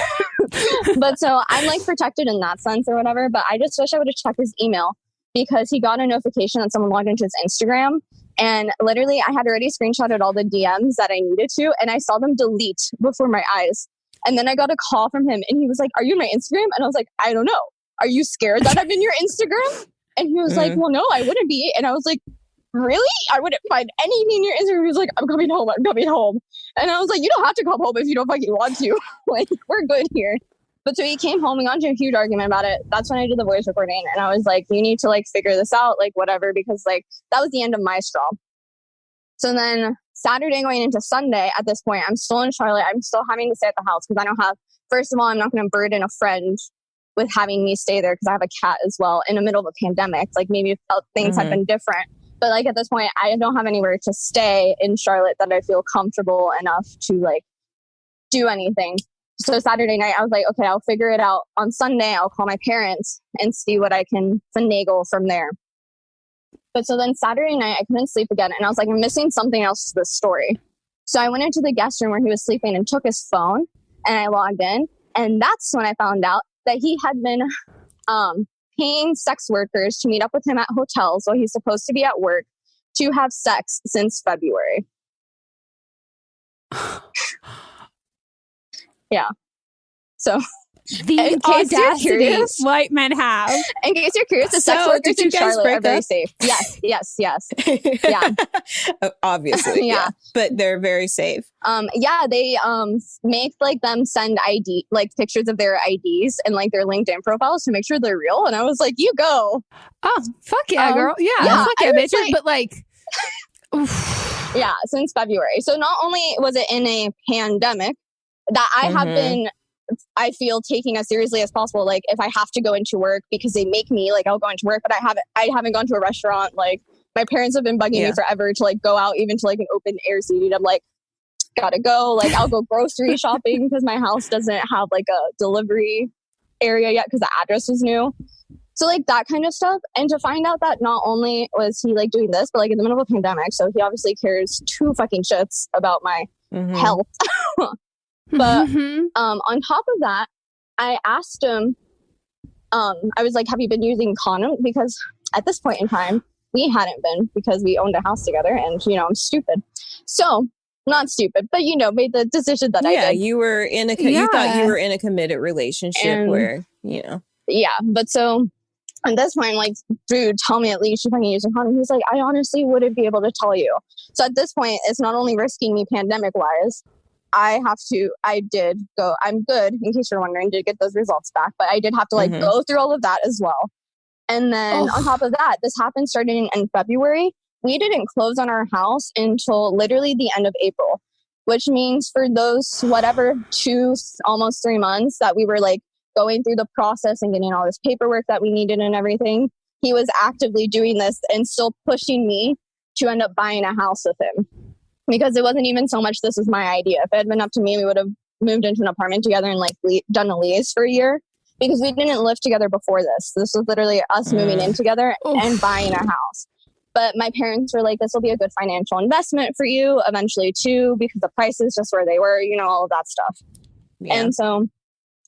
But so I'm like protected in that sense or whatever, but I just wish I would have checked his email, because he got a notification that someone logged into his Instagram, and literally I had already screenshotted all the DMs that I needed to, and I saw them delete before my eyes. And then I got a call from him, and he was like, "Are you in my Instagram?" And I was like, "I don't know. Are you scared that I'm in your Instagram?" And he was like, "Well, no, I wouldn't be." And I was like, "Really? I wouldn't find anything in your Instagram." He was like, I'm coming home. And I was like, "You don't have to come home if you don't fucking want to. Like, we're good here." But so he came home, we got into a huge argument about it. That's when I did the voice recording. And I was like, you need to like figure this out, like whatever, because like that was the end of my straw. So then Saturday going into Sunday, at this point, I'm still in Charlotte. I'm still having to stay at the house, because I don't have, first of all, I'm not going to burden a friend with having me stay there, because I have a cat as well in the middle of a pandemic. Like, maybe if things had been different. But like at this point, I don't have anywhere to stay in Charlotte that I feel comfortable enough to like do anything. So Saturday night, I was like, okay, I'll figure it out. On Sunday, I'll call my parents and see what I can finagle from there. But so then Saturday night, I couldn't sleep again. And I was like, I'm missing something else to this story. So I went into the guest room where he was sleeping and took his phone, and I logged in. And that's when I found out that he had been paying sex workers to meet up with him at hotels while he's supposed to be at work to have sex since February. Yeah. So
the audacity white men have.
In case you're curious, the sex workers in Charlotte are very safe. Yes. Yeah.
Obviously.
Yeah.
But they're very safe.
Yeah, they make like them send ID, like pictures of their IDs and like their LinkedIn profiles to make sure they're real. And I was like, you go.
Oh, fuck yeah, girl. Yeah, fuck yeah, bitches. But like
yeah, since February. So not only was it in a pandemic that I have been, I feel, taking as seriously as possible. Like, if I have to go into work because they make me, like, I'll go into work, but I haven't gone to a restaurant. Like, my parents have been bugging me forever to like go out even to like an open air seating. I'm like, gotta go. Like, I'll go grocery shopping because my house doesn't have like a delivery area yet because the address was new. So like that kind of stuff. And to find out that not only was he like doing this, but like in the middle of a pandemic, so he obviously cares two fucking shits about my health. But on top of that, I asked him, I was like, have you been using condoms? Because at this point in time, we hadn't been, because we owned a house together, and, you know, I'm stupid. So, not stupid, but, you know, made the decision that I did.
You were in a, you thought you were in a committed relationship and, where, you know.
Yeah, but so at this point, like, dude, tell me at least you fucking use a condom. He's like, I honestly wouldn't be able to tell you. So at this point, it's not only risking me pandemic-wise, I did go, I'm good, in case you're wondering, did get those results back, but I did have to like go through all of that as well. And then on top of that, this happened starting in February. We didn't close on our house until literally the end of April, which means for those, whatever, 2, almost 3 months that we were like going through the process and getting all this paperwork that we needed and everything, he was actively doing this and still pushing me to end up buying a house with him. Because it wasn't even so much this was my idea. If it had been up to me, we would have moved into an apartment together and like done a lease for a year. Because we didn't live together before this. This was literally us moving in together and buying a house. But my parents were like, this will be a good financial investment for you eventually too, because the prices just where they were, you know, all of that stuff. Yeah. And so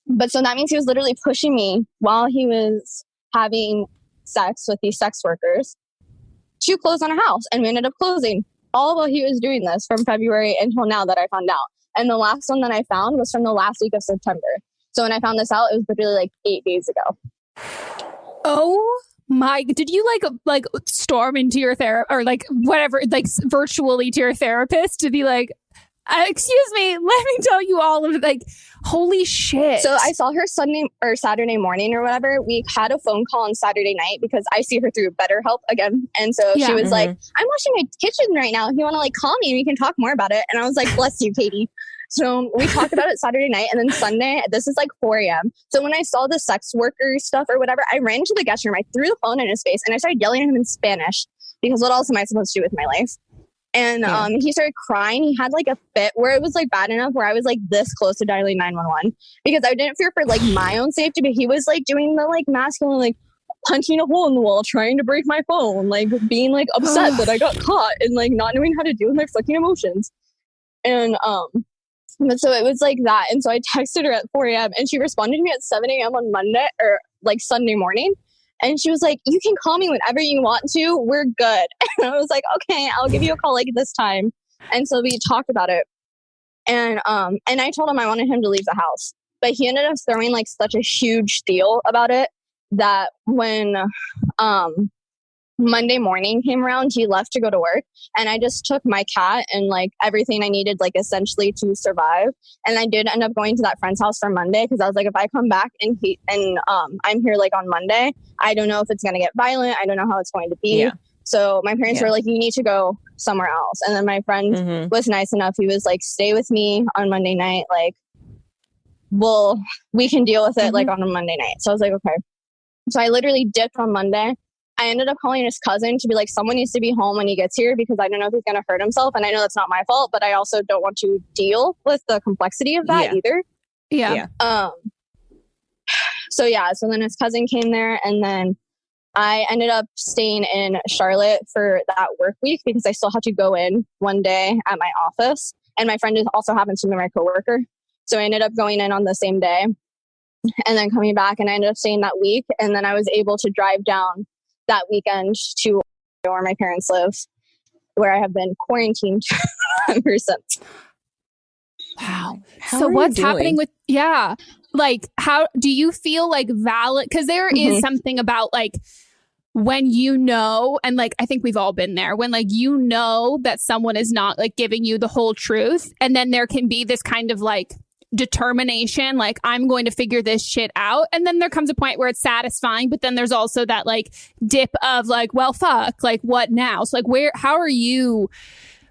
that means he was literally pushing me while he was having sex with these sex workers to close on a house. And we ended up closing all while he was doing this from February until now that I found out. And the last one that I found was from the last week of September. So when I found this out, it was literally like 8 days ago.
Oh my, did you like storm into your therapist or like whatever, like virtually to your therapist to be like, excuse me, let me tell you all of it. Like, holy shit.
So I saw her Sunday or Saturday morning or whatever. We had a phone call on Saturday night because I see her through BetterHelp again. And so she was like, I'm washing my kitchen right now. If you want to like call me, we can talk more about it. And I was like, bless you, Katie. So we talked about it Saturday night, and then Sunday, this is like 4 a.m. So when I saw the sex worker stuff or whatever, I ran to the guest room, I threw the phone in his face, and I started yelling at him in Spanish because what else am I supposed to do with my life? And he started crying. He had like a fit where it was like bad enough where I was like this close to dialing 911 because I didn't fear for like my own safety, but he was like doing the like masculine, like punching a hole in the wall, trying to break my phone, like being like upset that I got caught and like not knowing how to deal with my fucking emotions. And but so it was like that. And so I texted her at 4 a.m. and she responded to me at 7 a.m. on Monday or like Sunday morning. And she was like, you can call me whenever you want to. We're good. And I was like, okay, I'll give you a call like this time. And so we talked about it. And I told him I wanted him to leave the house. But he ended up throwing like such a huge deal about it that when Monday morning came around, he left to go to work, and I just took my cat and like everything I needed, like essentially to survive. And I did end up going to that friend's house for Monday because I was like, if I come back and I'm here like on Monday, I don't know if it's gonna get violent. I don't know how it's going to be. Yeah. So my parents were like, you need to go somewhere else. And then my friend was nice enough. He was like, stay with me on Monday night. Like, we can deal with it like on a Monday night. So I was like, okay. So I literally dipped on Monday. I ended up calling his cousin to be like, someone needs to be home when he gets here because I don't know if he's going to hurt himself. And I know that's not my fault, but I also don't want to deal with the complexity of that either.
Yeah.
So then his cousin came there, and then I ended up staying in Charlotte for that work week because I still had to go in one day at my office. And my friend also happens to be my coworker. So I ended up going in on the same day and then coming back, and I ended up staying that week. And then I was able to drive down that weekend to where my parents live, where I have been quarantined ever since.
Wow. So what's happening with, like, how do you feel like valid? Because there is something about like when you know, and like, I think we've all been there, when like, you know that someone is not like giving you the whole truth. And then there can be this kind of like determination, like I'm going to figure this shit out. And then there comes a point where it's satisfying, but then there's also that like dip of like, well, fuck, like what now? So like how are you,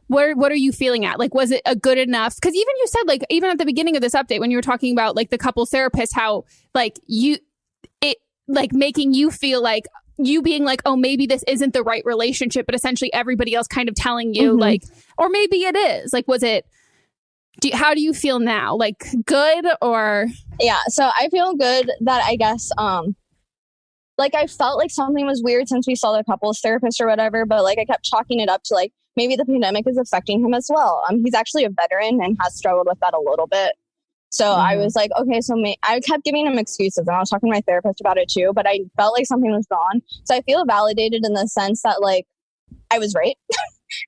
what are you feeling at? Like, was it a good enough? Because even you said like, even at the beginning of this update, when you were talking about like the couples therapist, how like it like making you feel like you being like, oh, maybe this isn't the right relationship, but essentially everybody else kind of telling you like, or maybe it is. Like, was it, how do you feel now? Like good or?
Yeah. So I feel good that I guess, like I felt like something was weird since we saw the couples therapist or whatever, but like I kept chalking it up to like, maybe the pandemic is affecting him as well. He's actually a veteran and has struggled with that a little bit. So I was like, okay, so I kept giving him excuses, and I was talking to my therapist about it too, but I felt like something was wrong. So I feel validated in the sense that like I was right.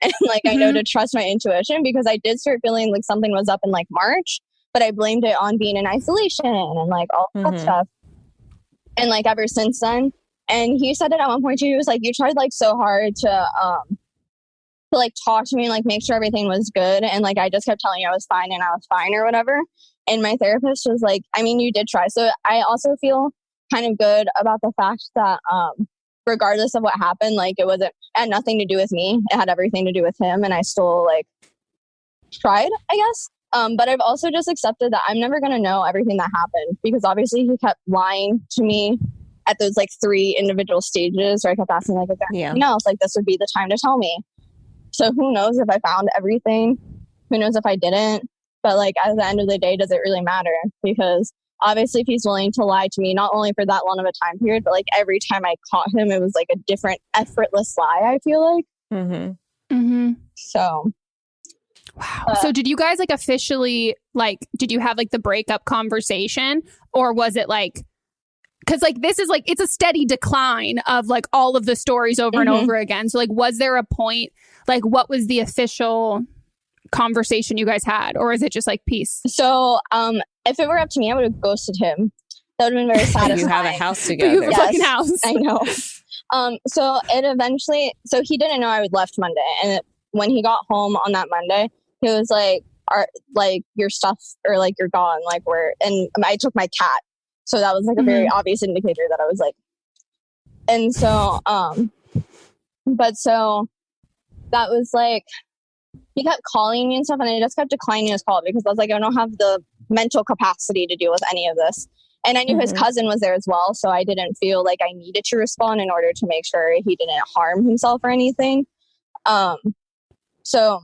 And like, I know to trust my intuition because I did start feeling like something was up in like March, but I blamed it on being in isolation and like all that stuff. And like ever since then, and he said it at one point too, he was like, you tried like so hard to to like talk to me and like make sure everything was good. And like I just kept telling you I was fine and I was fine or whatever. And my therapist was like, I mean, you did try. So I also feel kind of good about the fact that regardless of what happened, like it had nothing to do with me. It had everything to do with him. And I still like tried, I guess. But I've also just accepted that I'm never going to know everything that happened, because obviously he kept lying to me at those like 3 individual stages where I kept asking like, is there anything else? Like this would be the time to tell me. So who knows if I found everything? Who knows if I didn't? But like at the end of the day, does it really matter? Because obviously if he's willing to lie to me, not only for that long of a time period, but like every time I caught him, it was like a different effortless lie, I feel like. So.
Wow. So did you guys like officially, like, did you have like the breakup conversation, or was it like, because like this is like, it's a steady decline of like all of the stories over and over again. So like, was there a point, like what was the official conversation you guys had, or is it just like peace?
So if it were up to me, I would have ghosted him. That would have been very satisfying.
You have a house together.
You have a fucking house.
I know. So it eventually, so he didn't know I was left Monday, and when he got home on that Monday, he was like, like your stuff, or like you're gone, like where, and I took my cat. So that was like a very obvious indicator that I was like, and so, but so that was like, he kept calling me and stuff, and I just kept declining his call because I was like, I don't have the mental capacity to deal with any of this. And I knew his cousin was there as well, so I didn't feel like I needed to respond in order to make sure he didn't harm himself or anything. So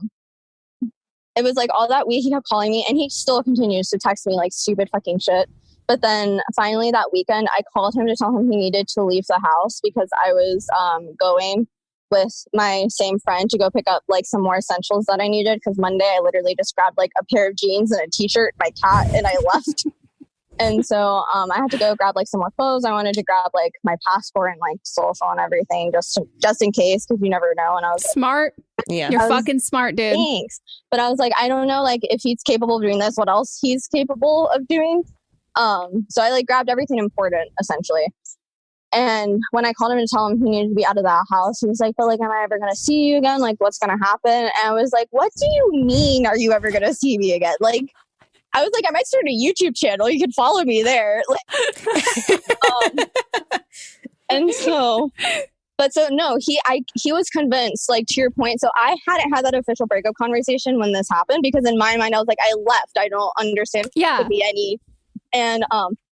it was like all that week he kept calling me, and he still continues to text me like stupid fucking shit. But then finally that weekend, I called him to tell him he needed to leave the house because I was going with my same friend to go pick up like some more essentials that I needed, because Monday I literally just grabbed like a pair of jeans and a t-shirt, my cat, and I left. And so I had to go grab like some more clothes. I wanted to grab like my passport and like social and everything just in case, because you never know. And I was
smart.
Yeah,
you're fucking smart, dude.
Thanks. But I was like, I don't know, like if he's capable of doing this, what else he's capable of doing. So I like grabbed everything important essentially. And when I called him to tell him he needed to be out of that house, he was like, but like, am I ever going to see you again? Like, what's going to happen? And I was like, what do you mean? Are you ever going to see me again? Like, I was like, I might start a YouTube channel. You can follow me there. Like, and so, but so no, he was convinced, like to your point. So I hadn't had that official breakup conversation when this happened, because in my mind, I was like, I left. I don't understand.
Yeah.
Could be any. And,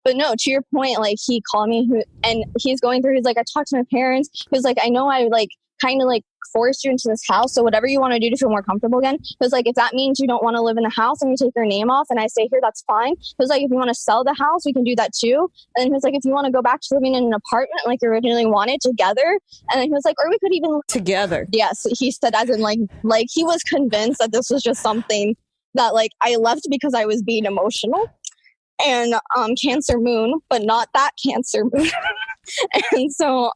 but no, to your point, like he called me and he's going through, he's like, I talked to my parents. He was like, I know I like kind of like forced you into this house. So whatever you want to do to feel more comfortable again. He was like, if that means you don't want to live in the house and you take your name off and I stay here, that's fine. He was like, if you want to sell the house, we can do that too. And he was like, if you want to go back to living in an apartment like you originally wanted, together. And then he was like, or we could even
together.
Yes. He said, as in like he was convinced that this was just something that like I left because I was being emotional. And Cancer moon, but not that Cancer moon. And so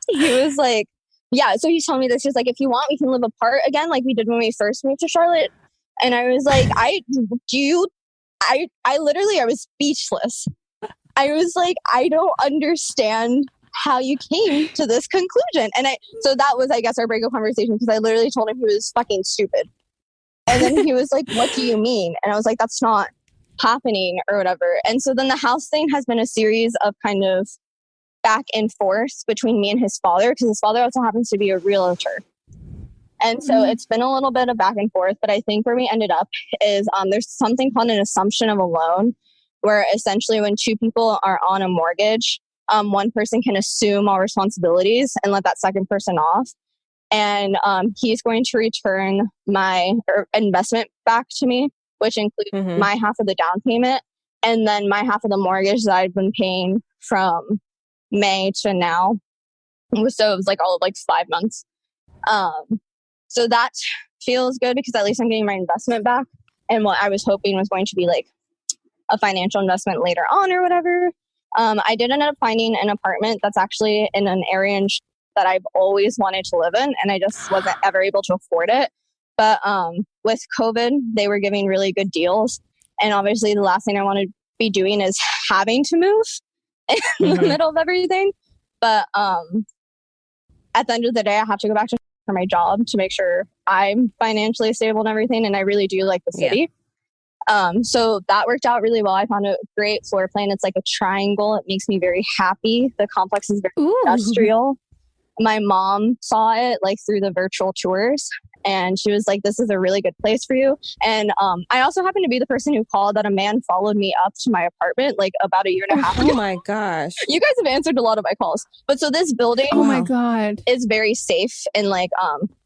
he was like, yeah, so he's telling me this. He's like, if you want, we can live apart again like we did when we first moved to Charlotte. And I was like, I literally, I was speechless. I was like, I don't understand how you came to this conclusion. And so that was, I guess, our breakup conversation, because I literally told him he was fucking stupid. And then he was like, what do you mean? And I was like, that's not happening or whatever. And so then the house thing has been a series of kind of back and forth between me and his father, because his father also happens to be a realtor. And so it's been a little bit of back and forth, but I think where we ended up is there's something called an assumption of a loan, where essentially when two people are on a mortgage, one person can assume all responsibilities and let that second person off. And he's going to return my investment back to me, which includes my half of the down payment and then my half of the mortgage that I've been paying from May to now. So it was like all of like 5 months. So that feels good, because at least I'm getting my investment back. And what I was hoping was going to be like a financial investment later on or whatever. I did end up finding an apartment that's actually in an area that I've always wanted to live in, and I just wasn't ever able to afford it. But with COVID, they were giving really good deals. And obviously the last thing I want to be doing is having to move in the middle of everything. But at the end of the day, I have to go back to for my job to make sure I'm financially stable and everything. And I really do like the city. So that worked out really well. I found a great floor plan. It's like a triangle. It makes me very happy. The complex is very industrial. My mom saw it like through the virtual tours, and she was like, this is a really good place for you. And I also happened to be the person who called that a man followed me up to my apartment like about a year and a half ago.
Oh my gosh.
You guys have answered a lot of my calls. But so this building
my God,
is very safe, and like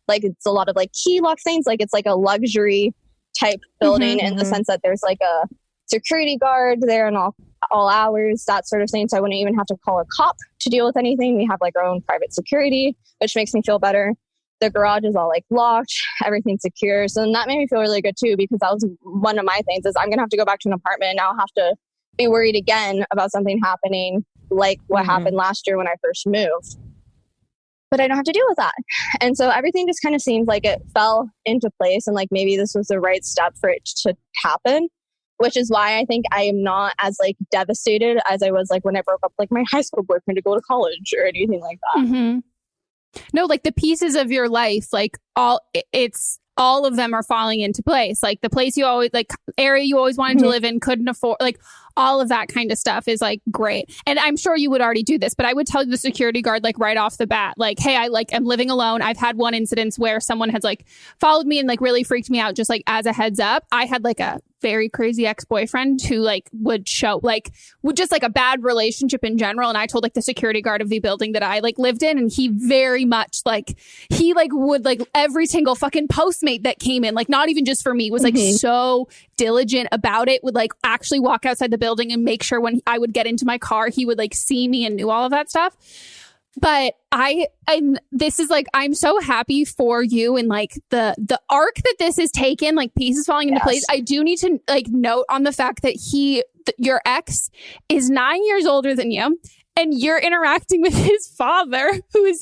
it's a lot of like key lock things. Like it's like a luxury type building in the sense that there's like a security guard there in all hours, that sort of thing. So I wouldn't even have to call a cop to deal with anything. We have like our own private security, which makes me feel better. The garage is all like locked, everything's secure. So that made me feel really good too, because that was one of my things is I'm going to have to go back to an apartment and now I'll have to be worried again about something happening like what happened last year when I first moved. But I don't have to deal with that. And so everything just kind of seems like it fell into place, and like maybe this was the right step for it to happen, which is why I think I am not as like devastated as I was like when I broke up like my high school boyfriend to go to college or anything like that.
No, like the pieces of your life, like all of them are falling into place. Like the place you always like area you always wanted to live in, couldn't afford, like all of that kind of stuff is like great. And I'm sure you would already do this, but I would tell the security guard like right off the bat, like, hey, I'm living alone. I've had one incident where someone has like followed me and like really freaked me out. Just like as a heads up, I had like a very crazy ex-boyfriend who like would show like would just like a bad relationship in general. And I told like the security guard of the building that I like lived in, and he very much like he like would like every single fucking Postmate that came in, like not even just for me, was like so diligent about it, would like actually walk outside the building and make sure when I would get into my car, he would like see me and knew all of that stuff. But this is like, I'm so happy for you and like the arc that this has taken, like pieces falling into place. I do need to like note on the fact that your ex is 9 years older than you, and you're interacting with his father, who is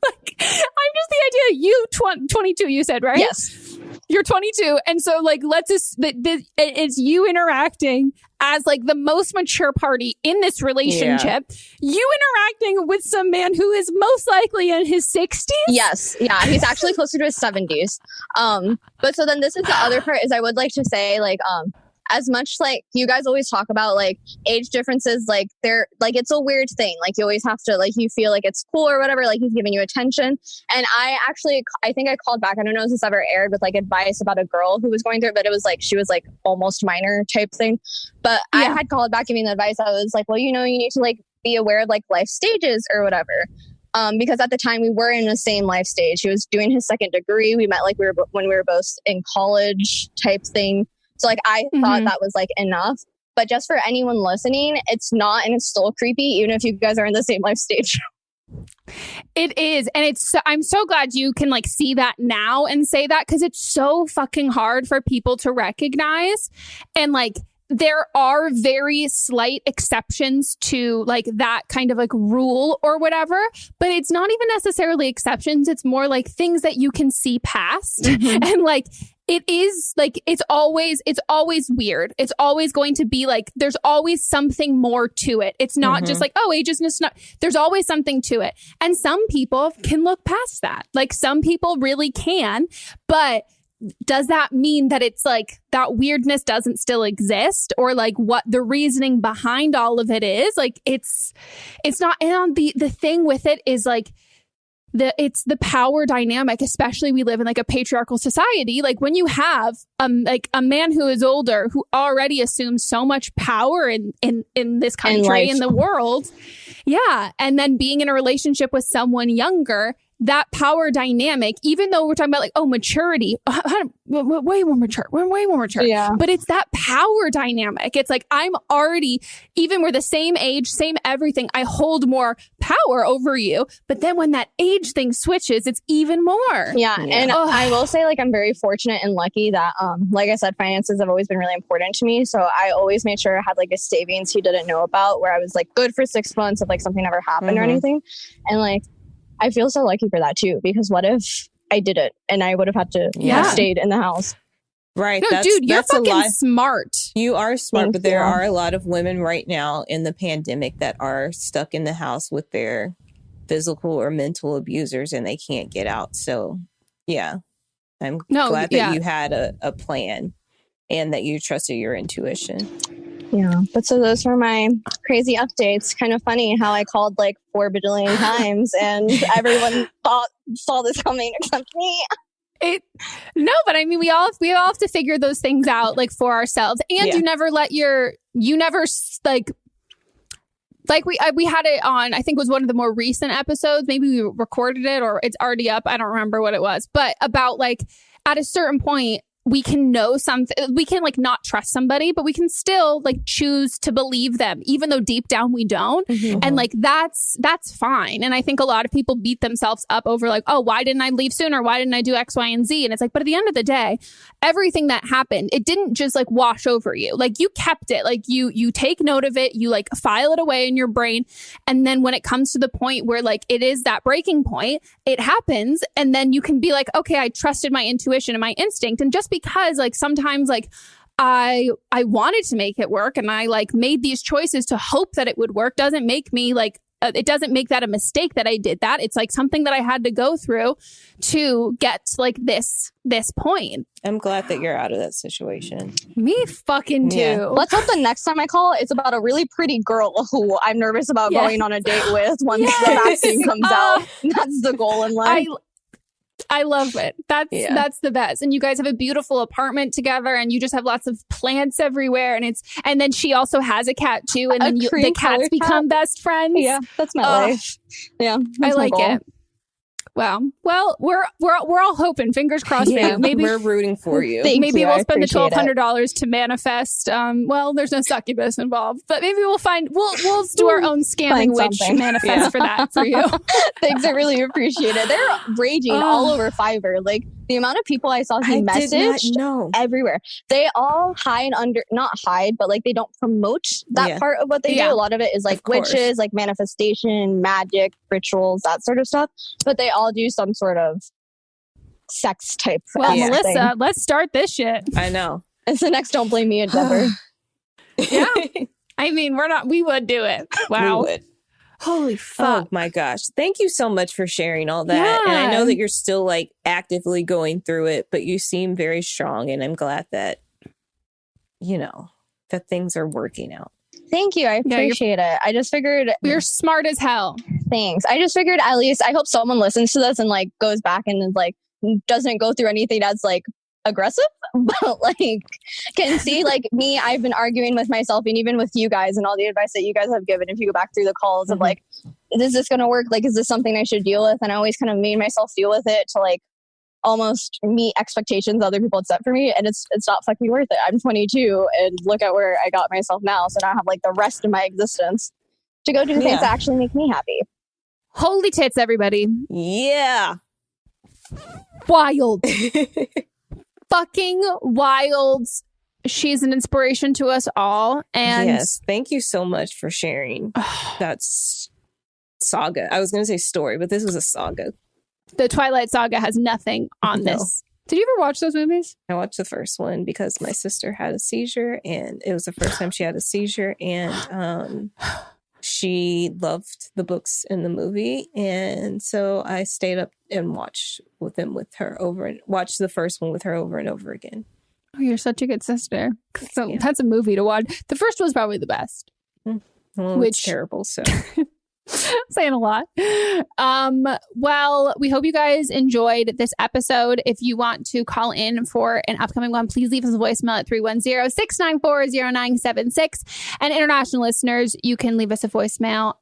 like, I'm just the idea you 22, you said, right?
Yes.
You're 22. And so like, it's you interacting as like the most mature party in this relationship. You interacting with some man who is most likely in his 60s.
Yes. Yeah. He's actually closer to his 70s. But so then this is the other part is I would like to say like, as much like you guys always talk about like age differences, like they're like, it's a weird thing. Like you always have to like, you feel like it's cool or whatever, like he's giving you attention. And I think I called back. I don't know if this ever aired with like advice about a girl who was going through it, but it was like, she was like almost minor type thing. But I had called back giving the advice. I was like, well, you know, you need to like be aware of like life stages or whatever. Because at the time we were in the same life stage. He was doing his second degree. We met like when we were both in college type thing. So like I thought that was like enough, but just for anyone listening, it's not, and it's still creepy, even if you guys are in the same life stage.
It is. And I'm so glad you can like see that now and say that, because it's so fucking hard for people to recognize. And like, there are very slight exceptions to like that kind of like rule or whatever, but it's not even necessarily exceptions. It's more like things that you can see past. And like, it is like, it's always weird. It's always going to be like, there's always something more to it. It's not just like, oh, ageism, not, there's always something to it. And some people can look past that. Like some people really can, but does that mean that it's like that weirdness doesn't still exist, or like what the reasoning behind all of it is? Like it's not. And the thing with it is like it's the power dynamic, especially we live in like a patriarchal society. Like when you have like a man who is older, who already assumes so much power in this country, in the world. Yeah. And then being in a relationship with someone younger, that power dynamic, even though we're talking about like, oh, maturity, way more mature. We're way more mature. Yeah. But it's that power dynamic. It's like, I'm already, even we're the same age, same everything, I hold more power over you. But then when that age thing switches, it's even more.
Yeah. And I will say like, I'm very fortunate and lucky that, like I said, finances have always been really important to me. So I always made sure I had like a savings he didn't know about, where I was like good for 6 months if like something ever happened or anything. And like, I feel so lucky for that too, because what if I did it and I would have had to have stayed in the house?
Right.
No, dude, you're fucking smart.
You are smart,
Thank
but there
you.
are a lot of women right now in the pandemic that are stuck in the house with their physical or mental abusers and they can't get out. So yeah, I'm glad that you had a plan and that you trusted your intuition.
Yeah, but so those were my crazy updates. Kind of funny how I called like 4 bajillion times and everyone saw this coming except me.
But I mean, we all have to figure those things out like for ourselves. And you never let we had it on, I think it was one of the more recent episodes. Maybe we recorded it or it's already up. I don't remember what it was, but about like at a certain point, we can know something, we can like not trust somebody, but we can still like choose to believe them, even though deep down we don't. Mm-hmm. And like, that's fine. And I think a lot of people beat themselves up over like, oh, why didn't I leave sooner? Why didn't I do X, Y, and Z? And it's like, but at the end of the day, everything that happened, it didn't just like wash over you. Like you kept it, like you take note of it, you like file it away in your brain. And then when it comes to the point where like it is that breaking point, it happens. And then you can be like, okay, I trusted my intuition and my instinct. And just because like sometimes like I wanted to make it work and I like made these choices to hope that it would work doesn't make me like it doesn't make that a mistake that I did that. It's like something that I had to go through to get like this point.
I'm glad that you're out of that situation.
Me fucking too. Yeah.
Let's hope the next time I call, it's about a really pretty girl who I'm nervous about going on a date with once the vaccine comes out. That's the goal in life.
I love it. That's the best. And you guys have a beautiful apartment together and you just have lots of plants everywhere. And then she also has a cat too. And then the cats become best friends.
Yeah, that's my life. Yeah,
I like it. Wow. Well, we're all hoping. Fingers crossed.
Yeah, maybe we're rooting for you.
Maybe we'll spend the $1,200 to manifest. Well, there's no succubus involved, but maybe we'll do our own scamming witch manifest for that for you.
Thanks, I really appreciate it. They're raging all over Fiverr. Like the amount of people I saw he messaged everywhere. They all not hide, but like they don't promote that part of what they do. A lot of it is like witches, like manifestation, magic, rituals, that sort of stuff. But they all do some sort of sex type.
Well, Melissa, let's start this shit.
I know.
It's the next Don't Blame Me endeavor.
Yeah. I mean, we would do it. Wow.
We would.
Holy fuck.
Oh my gosh. Thank you so much for sharing all that. Yeah. And I know that you're still like actively going through it, but you seem very strong. And I'm glad that, that things are working out.
Thank you. I appreciate it. I just figured
you're smart as hell.
Thanks. I just figured at least I hope someone listens to this and like goes back and is like doesn't go through anything that's like aggressive, but like can see like me. I've been arguing with myself and even with you guys and all the advice that you guys have given. If you go back through the calls of like, is this going to work? Like, is this something I should deal with? And I always kind of made myself deal with it to like almost meet expectations other people had set for me, and it's not fucking worth it. I'm 22 and look at where I got myself now. So now I have like the rest of my existence to go do things that actually make me happy.
Holy tits, everybody.
Yeah.
Wild. Fucking wild. She's an inspiration to us all. And
yes, thank you so much for sharing that saga. I was going to say story, but this was a saga.
The Twilight Saga has nothing on this. Did you ever watch those movies?
I watched the first one because my sister had a seizure and it was the first time she had a seizure, and she loved the books in the movie. And so I stayed up and watched the first one with her over and over again.
Oh, you're such a good sister. So that's a movie to watch. The first one's probably the best.
Well, it's terrible, so...
Saying a lot. Well, we hope you guys enjoyed this episode. If you want to call in for an upcoming one, please leave us a voicemail at 310-694-0976. And international listeners, you can leave us a voicemail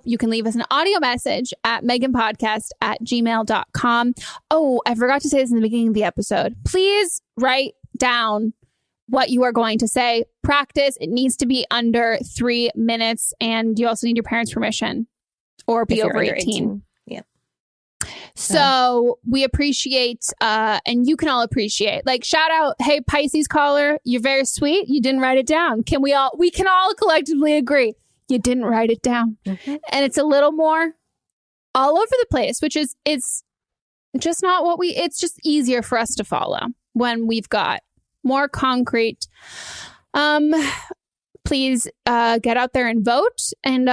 you can leave us an audio message at meghanpodcast@gmail.com. Oh, I forgot to say this in the beginning of the episode. Please write down what you are going to say. Practice. It needs to be under 3 minutes. And you also need your parents' permission or be over 18.
Yeah.
So we appreciate, and you can all appreciate, like, shout out, hey, Pisces caller, you're very sweet. You didn't write it down. We can all collectively agree you didn't write it down. Mm-hmm. And it's a little more all over the place, which is, it's just not what it's just easier for us to follow when we've got more concrete. Please get out there and vote. And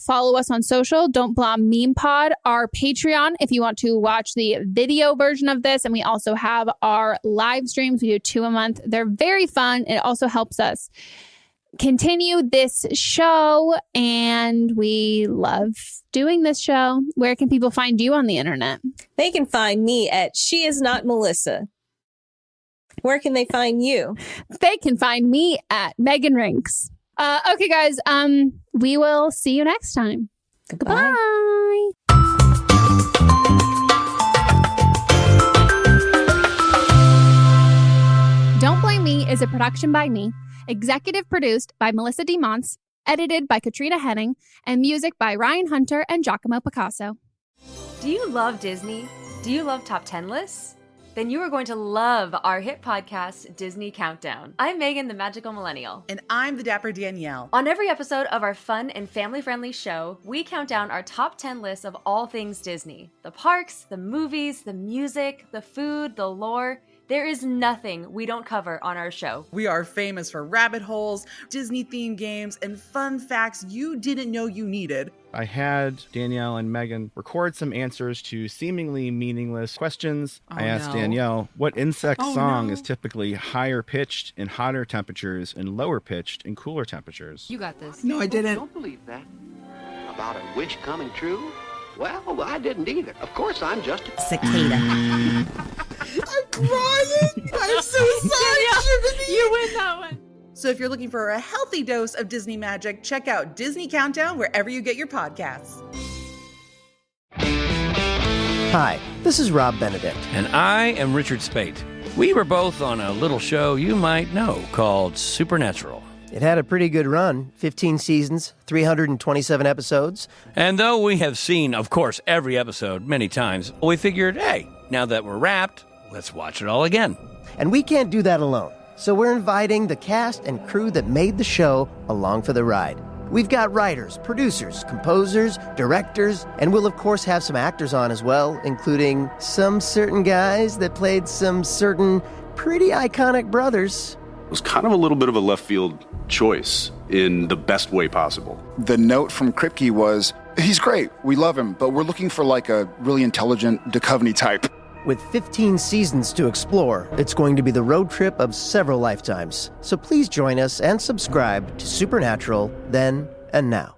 follow us on social. Don't Blom Meme Pod, our Patreon, if you want to watch the video version of this. And we also have our live streams. We do 2 a month. They're very fun. It also helps us continue this show. And we love doing this show. Where can people find you on the internet?
They can find me at She Is Not Melissa. Where can they find you?
They can find me at Megan Rinks. Okay, guys. We will see you next time.
Goodbye.
Bye. Don't Blame Me is a production by me, executive produced by Melissa D. Monts, edited by Katrina Henning, and music by Ryan Hunter and Giacomo Picasso.
Do you love Disney? Do you love top 10 lists? Then you are going to love our hit podcast, Disney Countdown. I'm Megan, the Magical Millennial.
And I'm the Dapper Danielle.
On every episode of our fun and family-friendly show, we count down our top 10 lists of all things Disney. The parks, the movies, the music, the food, the lore. There is nothing we don't cover on our show.
We are famous for rabbit holes, Disney-themed games, and fun facts you didn't know you needed.
I had Danielle and Megan record some answers to seemingly meaningless questions. I asked Danielle what insect song is typically higher pitched in hotter temperatures and lower pitched in cooler temperatures.
You got this.
No, I didn't.
Don't believe that. About a wish coming true? Well, I didn't either. Of course, I'm just a
cicada. I'm crying. I'm so sorry.
You win that one.
So if you're looking for a healthy dose of Disney magic, check out Disney Countdown wherever you get your podcasts.
Hi, this is Rob Benedict.
And I am Richard Spate. We were both on a little show you might know called Supernatural.
It had a pretty good run, 15 seasons, 327 episodes.
And though we have seen, of course, every episode many times, we figured, hey, now that we're wrapped, let's watch it all again.
And we can't do that alone. So we're inviting the cast and crew that made the show along for the ride. We've got writers, producers, composers, directors, and we'll of course have some actors on as well, including some certain guys that played some certain pretty iconic brothers.
It was kind of a little bit of a left field choice in the best way possible.
The note from Kripke was, he's great, we love him, but we're looking for like a really intelligent Duchovny type.
With 15 seasons to explore, it's going to be the road trip of several lifetimes. So please join us and subscribe to Supernatural then and now.